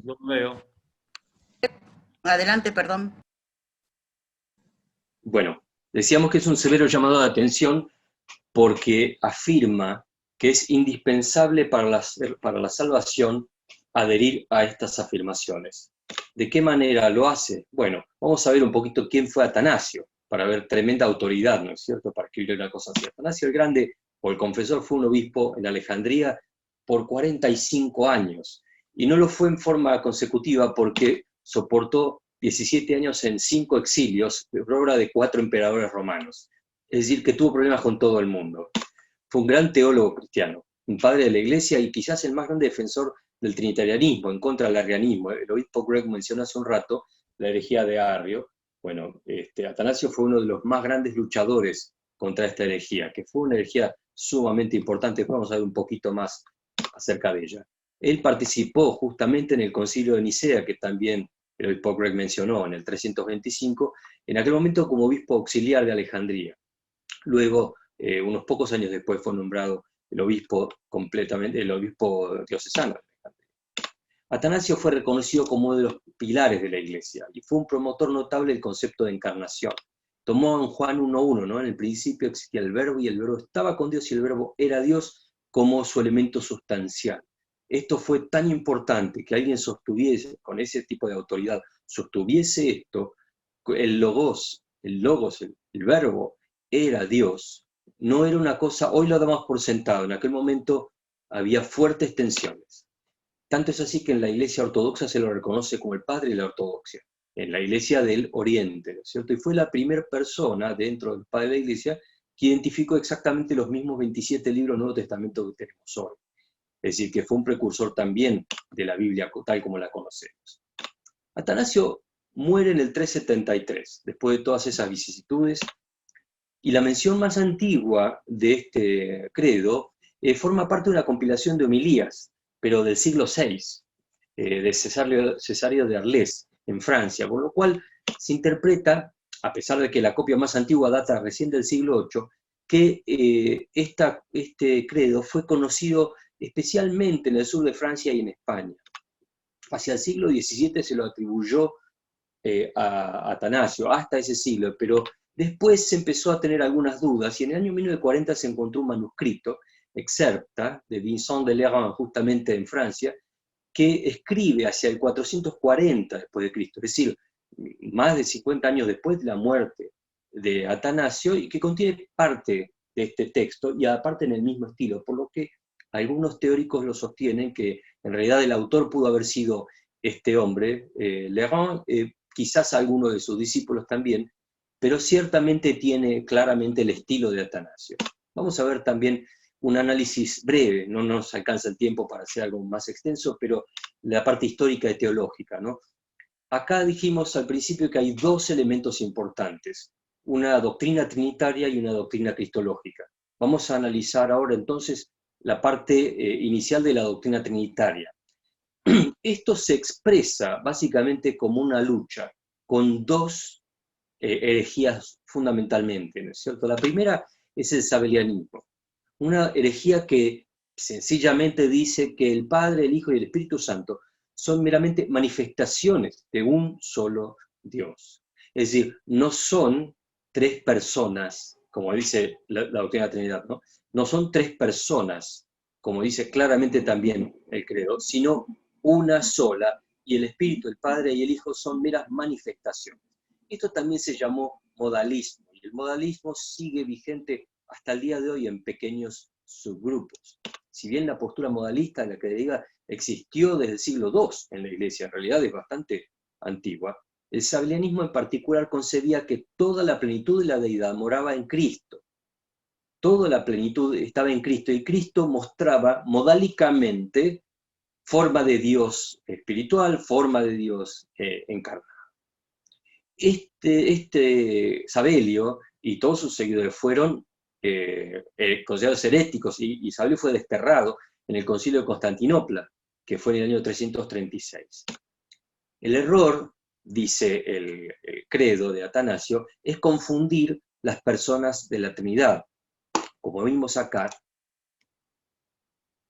Lo veo. Adelante, perdón. Bueno, decíamos que es un severo llamado de atención porque afirma que es indispensable para la salvación adherir a estas afirmaciones. ¿De qué manera lo hace? Bueno, vamos a ver un poquito quién fue Atanasio, para ver tremenda autoridad, ¿no es cierto?, para escribir una cosa así. Atanasio el Grande, o el Confesor, fue un obispo en Alejandría por 45 años, y no lo fue en forma consecutiva porque soportó 17 años en 5 exilios, por obra de 4 emperadores romanos. Es decir, que tuvo problemas con todo el mundo. Fue un gran teólogo cristiano, un padre de la Iglesia y quizás el más grande defensor del trinitarianismo, en contra del arrianismo. El obispo Greg mencionó hace un rato la herejía de Arrio, Bueno, Atanasio fue uno de los más grandes luchadores contra esta herejía, que fue una herejía sumamente importante. Vamos a ver un poquito más acerca de ella. Él participó justamente en el concilio de Nicea, que también el obispo Greg mencionó, en el 325, en aquel momento como obispo auxiliar de Alejandría. Luego, unos pocos años después, fue nombrado el obispo diocesano de Alejandría. Atanasio fue reconocido como uno de los pilares de la Iglesia y fue un promotor notable del concepto de encarnación. Tomó en Juan 1.1, ¿no? En el principio existía el Verbo y el Verbo estaba con Dios y el Verbo era Dios como su elemento sustancial. Esto fue tan importante que alguien sostuviese, con ese tipo de autoridad, sostuviese esto, el logos, el Verbo era Dios, no era una cosa, hoy lo damos por sentado, en aquel momento había fuertes tensiones. Tanto es así que en la Iglesia ortodoxa se lo reconoce como el padre de la ortodoxia, en la Iglesia del Oriente, ¿no es cierto? Y fue la primera persona dentro del padre de la Iglesia que identificó exactamente los mismos 27 libros del Nuevo Testamento que tenemos hoy. Es decir, que fue un precursor también de la Biblia tal como la conocemos. Atanasio muere en el 373, después de todas esas vicisitudes, y la mención más antigua de este credo forma parte de una compilación de homilías, pero del siglo VI, de Cesario de Arles, en Francia, por lo cual se interpreta, a pesar de que la copia más antigua data recién del siglo VIII, que este credo fue conocido especialmente en el sur de Francia y en España. Hacia el siglo XVII se lo atribuyó a Atanasio, hasta ese siglo, pero después se empezó a tener algunas dudas, y en el año 1940 se encontró un manuscrito, Excerpta, de Vincent de Lerins, justamente en Francia, que escribe hacia el 440 después de Cristo, es decir, más de 50 años después de la muerte de Atanasio, y que contiene parte de este texto, y aparte en el mismo estilo, por lo que algunos teóricos lo sostienen que en realidad el autor pudo haber sido este hombre, Lerins, quizás alguno de sus discípulos también, pero ciertamente tiene claramente el estilo de Atanasio. Vamos a ver también un análisis breve, no nos alcanza el tiempo para hacer algo más extenso, pero la parte histórica y teológica, ¿no? Acá dijimos al principio que hay dos elementos importantes, una doctrina trinitaria y una doctrina cristológica. Vamos a analizar ahora entonces la parte inicial de la doctrina trinitaria. Esto se expresa básicamente como una lucha con dos herejías fundamentalmente, ¿no es cierto? La primera es el sabelianismo, una herejía que sencillamente dice que el Padre, el Hijo y el Espíritu Santo son meramente manifestaciones de un solo Dios. Es decir, no son tres personas, como dice la doctrina de la Trinidad, ¿no? No son tres personas, como dice claramente también el credo, sino una sola, y el Espíritu, el Padre y el Hijo son meras manifestaciones. Esto también se llamó modalismo, y el modalismo sigue vigente hasta el día de hoy en pequeños subgrupos. Si bien la postura modalista, la que diga, existió desde el siglo II en la Iglesia, en realidad es bastante antigua, el sabelianismo en particular concebía que toda la plenitud de la deidad moraba en Cristo. Toda la plenitud estaba en Cristo, y Cristo mostraba modálicamente forma de Dios espiritual, forma de Dios encarnado. Este Sabelio y todos sus seguidores fueron considerados heréticos, y Sabelio fue desterrado en el concilio de Constantinopla, que fue en el año 336. El error, dice el credo de Atanasio, es confundir las personas de la Trinidad. Como vimos acá,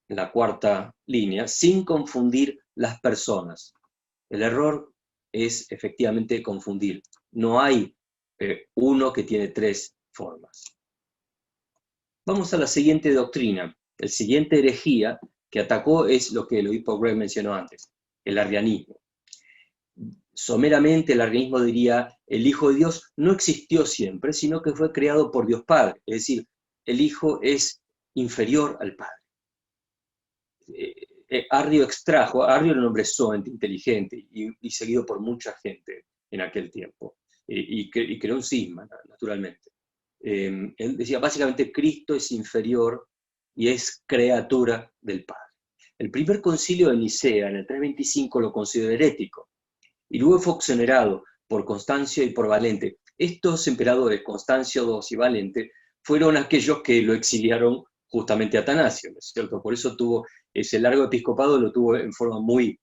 en la cuarta línea, sin confundir las personas. El error es efectivamente confundir. No hay uno que tiene tres formas. Vamos a la siguiente doctrina. El siguiente herejía que atacó es lo que el obispo Greg mencionó antes, el arrianismo. Someramente el arrianismo diría, el Hijo de Dios no existió siempre, sino que fue creado por Dios Padre. Es decir, el Hijo es inferior al Padre. Arrio era un hombre sumamente inteligente y seguido por mucha gente en aquel tiempo, y creó un cisma, naturalmente. Él decía, básicamente, Cristo es inferior y es criatura del Padre. El primer concilio de Nicea, en el 325, lo consideró herético, y luego fue exonerado por Constancio y por Valente. Estos emperadores, Constancio II y Valente, fueron aquellos que lo exiliaron justamente a Atanasio, ¿no es cierto? Por eso tuvo ese largo episcopado, lo tuvo en forma muy,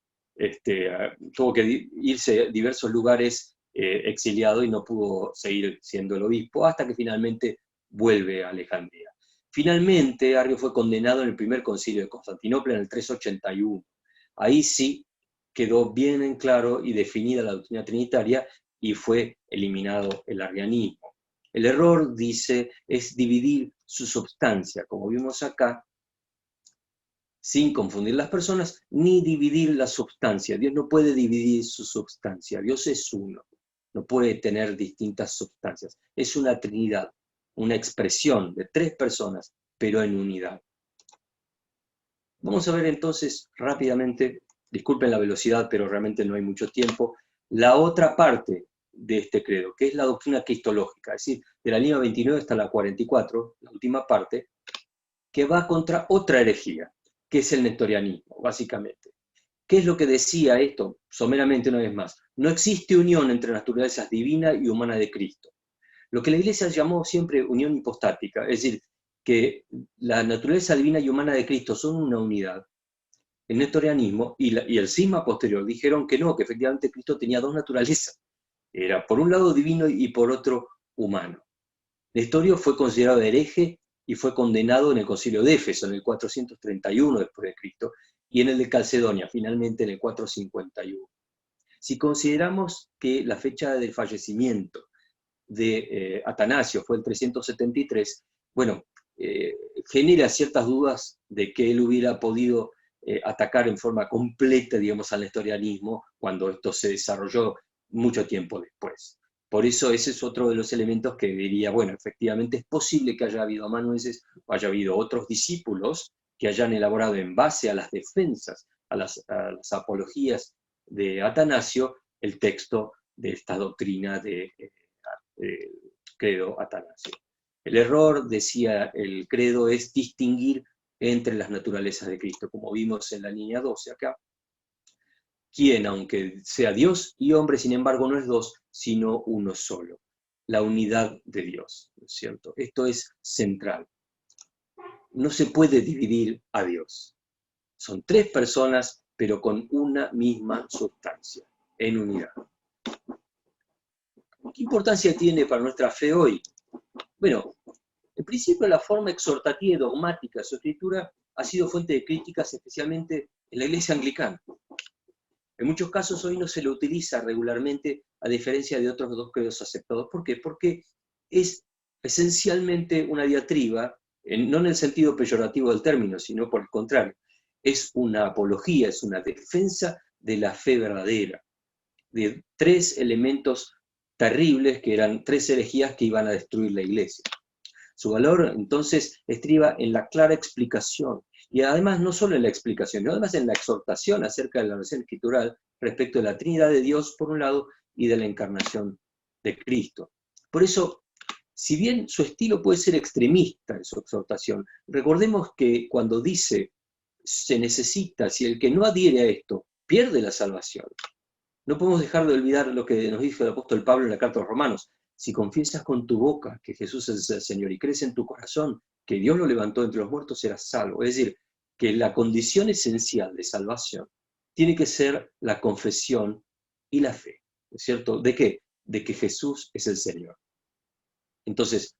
tuvo que irse a diversos lugares exiliado y no pudo seguir siendo el obispo hasta que finalmente vuelve a Alejandría. Finalmente, Arrio fue condenado en el primer concilio de Constantinopla en el 381. Ahí sí quedó bien en claro y definida la doctrina trinitaria y fue eliminado el arrianismo. El error, dice, es dividir su substancia, como vimos acá, sin confundir las personas, ni dividir la substancia. Dios no puede dividir su substancia, Dios es uno, no puede tener distintas substancias. Es una trinidad, una expresión de tres personas, pero en unidad. Vamos a ver entonces rápidamente, disculpen la velocidad, pero realmente no hay mucho tiempo, la otra parte de este credo, que es la doctrina cristológica, es decir, de la línea 29 hasta la 44, la última parte, que va contra otra herejía, que es el nestorianismo, básicamente. ¿Qué es lo que decía esto? Someramente, una vez más, no existe unión entre naturalezas divina y humana de Cristo. Lo que la Iglesia llamó siempre unión hipostática, es decir, que la naturaleza divina y humana de Cristo son una unidad. El nestorianismo y el cisma posterior dijeron que no, que efectivamente Cristo tenía dos naturalezas. Era por un lado divino y por otro humano. Nestorio fue considerado hereje y fue condenado en el concilio de Éfeso en el 431 después de Cristo y en el de Calcedonia, finalmente en el 451. Si consideramos que la fecha del fallecimiento de Atanasio fue el 373, bueno, genera ciertas dudas de que él hubiera podido atacar en forma completa, digamos, al nestorianismo cuando esto se desarrolló mucho tiempo después. Por eso ese es otro de los elementos que diría, bueno, efectivamente es posible que haya habido amanuenses o haya habido otros discípulos que hayan elaborado en base a las defensas, a las apologías de Atanasio, el texto de esta doctrina de credo Atanasio. El error, decía el credo, es distinguir entre las naturalezas de Cristo, como vimos en la línea 12 acá, quien, aunque sea Dios y hombre, sin embargo no es dos, sino uno solo, la unidad de Dios, ¿no es cierto? Esto es central. No se puede dividir a Dios. Son tres personas, pero con una misma sustancia, en unidad. ¿Qué importancia tiene para nuestra fe hoy? Bueno, en principio la forma exhortativa y dogmática de su escritura ha sido fuente de críticas, especialmente en la Iglesia anglicana. En muchos casos hoy no se lo utiliza regularmente, a diferencia de otros dos credos aceptados. ¿Por qué? Porque es esencialmente una diatriba, no en el sentido peyorativo del término, sino por el contrario. Es una apología, es una defensa de la fe verdadera, de tres elementos terribles que eran tres herejías que iban a destruir la Iglesia. Su valor, entonces, estriba en la clara explicación, y además no solo en la explicación, sino además en la exhortación acerca de la revelación escritural respecto de la Trinidad de Dios, por un lado, y de la encarnación de Cristo. Por eso, si bien su estilo puede ser extremista en su exhortación, recordemos que cuando dice se necesita, si el que no adhiere a esto pierde la salvación, no podemos dejar de olvidar lo que nos dijo el apóstol Pablo en la carta a los Romanos. Si confiesas con tu boca que Jesús es el Señor y crees en tu corazón que Dios lo levantó entre los muertos, serás salvo. Es decir, que la condición esencial de salvación tiene que ser la confesión y la fe. ¿No es cierto? ¿De qué? De que Jesús es el Señor. Entonces,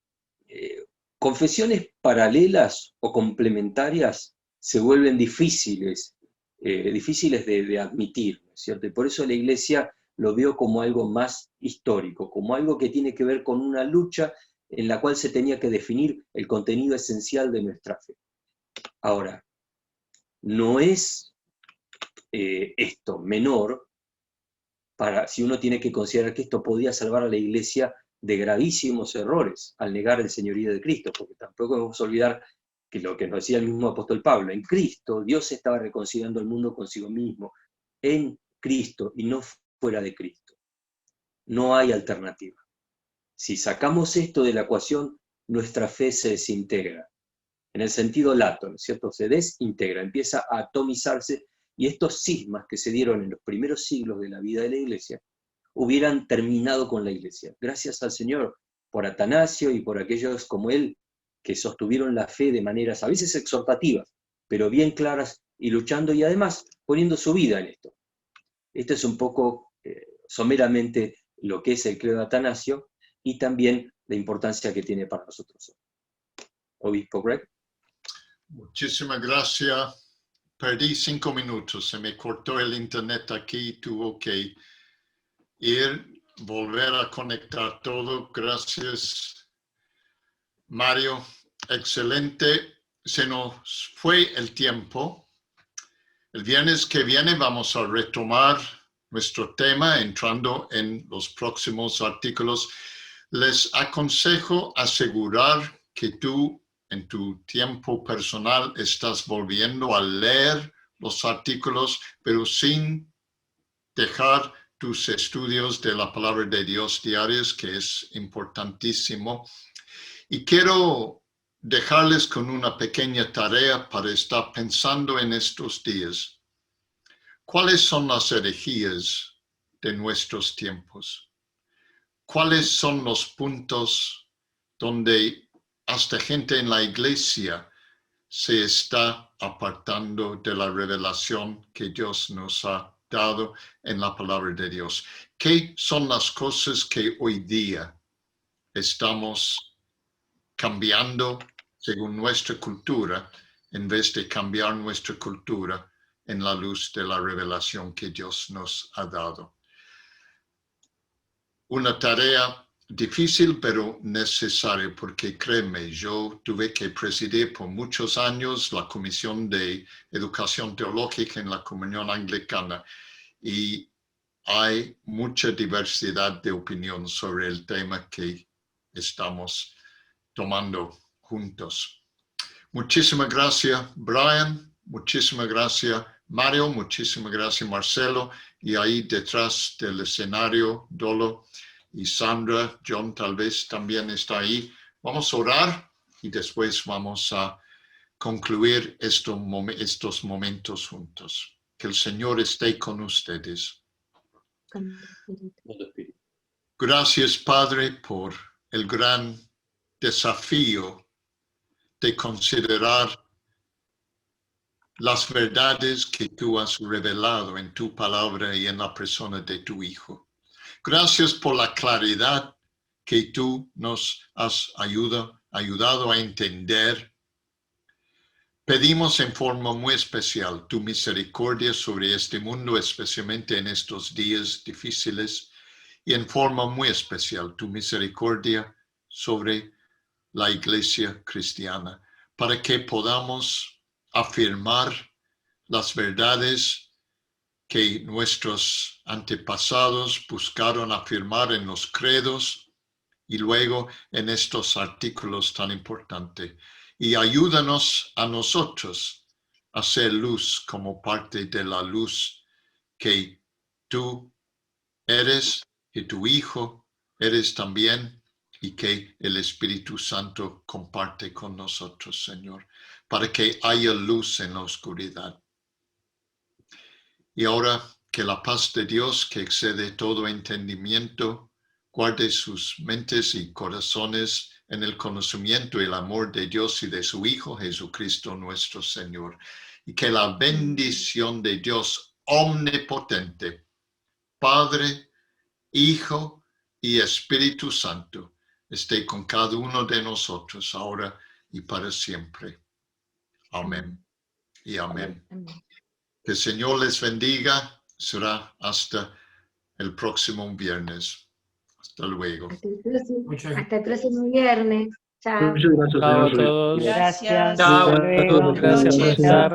confesiones paralelas o complementarias se vuelven difíciles de admitir, ¿no es cierto? Y por eso la Iglesia lo vio como algo más histórico, como algo que tiene que ver con una lucha en la cual se tenía que definir el contenido esencial de nuestra fe. Ahora, no es esto menor si uno tiene que considerar que esto podía salvar a la Iglesia de gravísimos errores al negar el señorío de Cristo, porque tampoco debemos olvidar que lo que nos decía el mismo apóstol Pablo, en Cristo Dios estaba reconciliando el mundo consigo mismo, en Cristo y no fuera de Cristo. No hay alternativa. Si sacamos esto de la ecuación, nuestra fe se desintegra. En el sentido lato, ¿no es cierto? Se desintegra, empieza a atomizarse, y estos cismas que se dieron en los primeros siglos de la vida de la Iglesia, hubieran terminado con la iglesia. Gracias al Señor por Atanasio y por aquellos como él que sostuvieron la fe de maneras a veces exhortativas, pero bien claras y luchando y además poniendo su vida en esto. Este es un poco someramente lo que es el credo de Atanasio y también la importancia que tiene para nosotros. Obispo Greg. Muchísimas gracias. Perdí 5 minutos, se me cortó el internet aquí, tuvo que ir, volver a conectar todo. Gracias, Mario. Excelente. Se nos fue el tiempo. El viernes que viene vamos a retomar nuestro tema entrando en los próximos artículos. Les aconsejo asegurar que tú en tu tiempo personal estás volviendo a leer los artículos, pero sin dejar tus estudios de la palabra de Dios diarios, que es importantísimo. Y quiero dejarles con una pequeña tarea para estar pensando en estos días. ¿Cuáles son las herejías de nuestros tiempos? ¿Cuáles son los puntos donde hasta gente en la iglesia se está apartando de la revelación que Dios nos ha dado en la palabra de Dios? ¿Qué son las cosas que hoy día estamos cambiando según nuestra cultura en vez de cambiar nuestra cultura en la luz de la revelación que Dios nos ha dado? Una tarea difícil pero necesario, porque créeme, yo tuve que presidir por muchos años la Comisión de Educación Teológica en la Comunión Anglicana y hay mucha diversidad de opinión sobre el tema que estamos tomando juntos. Muchísimas gracias, Brian. Muchísimas gracias, Mario. Muchísimas gracias, Marcelo. Y ahí detrás del escenario, Dolo y Sandra, John tal vez también está ahí. Vamos a orar y después vamos a concluir estos momentos juntos. Que el Señor esté con ustedes. Gracias, Padre, por el gran desafío de considerar las verdades que tú has revelado en tu palabra y en la persona de tu Hijo. Gracias por la claridad que tú nos has ayudado a entender. Pedimos en forma muy especial tu misericordia sobre este mundo, especialmente en estos días difíciles, y en forma muy especial tu misericordia sobre la iglesia cristiana, para que podamos afirmar las verdades que nuestros antepasados buscaron afirmar en los credos y luego en estos artículos tan importantes. Y ayúdanos a nosotros a ser luz como parte de la luz que tú eres, que tu Hijo eres también y que el Espíritu Santo comparte con nosotros, Señor, para que haya luz en la oscuridad. Y ahora que la paz de Dios, que excede todo entendimiento, guarde sus mentes y corazones en el conocimiento y el amor de Dios y de su Hijo Jesucristo nuestro Señor. Y que la bendición de Dios omnipotente, Padre, Hijo y Espíritu Santo, esté con cada uno de nosotros ahora y para siempre. Amén y amén. Que el Señor les bendiga. Será hasta el próximo viernes. Hasta luego. Hasta el próximo viernes. Chao. Muchas gracias. Chao a todos. Gracias. Chao. Gracias por estar.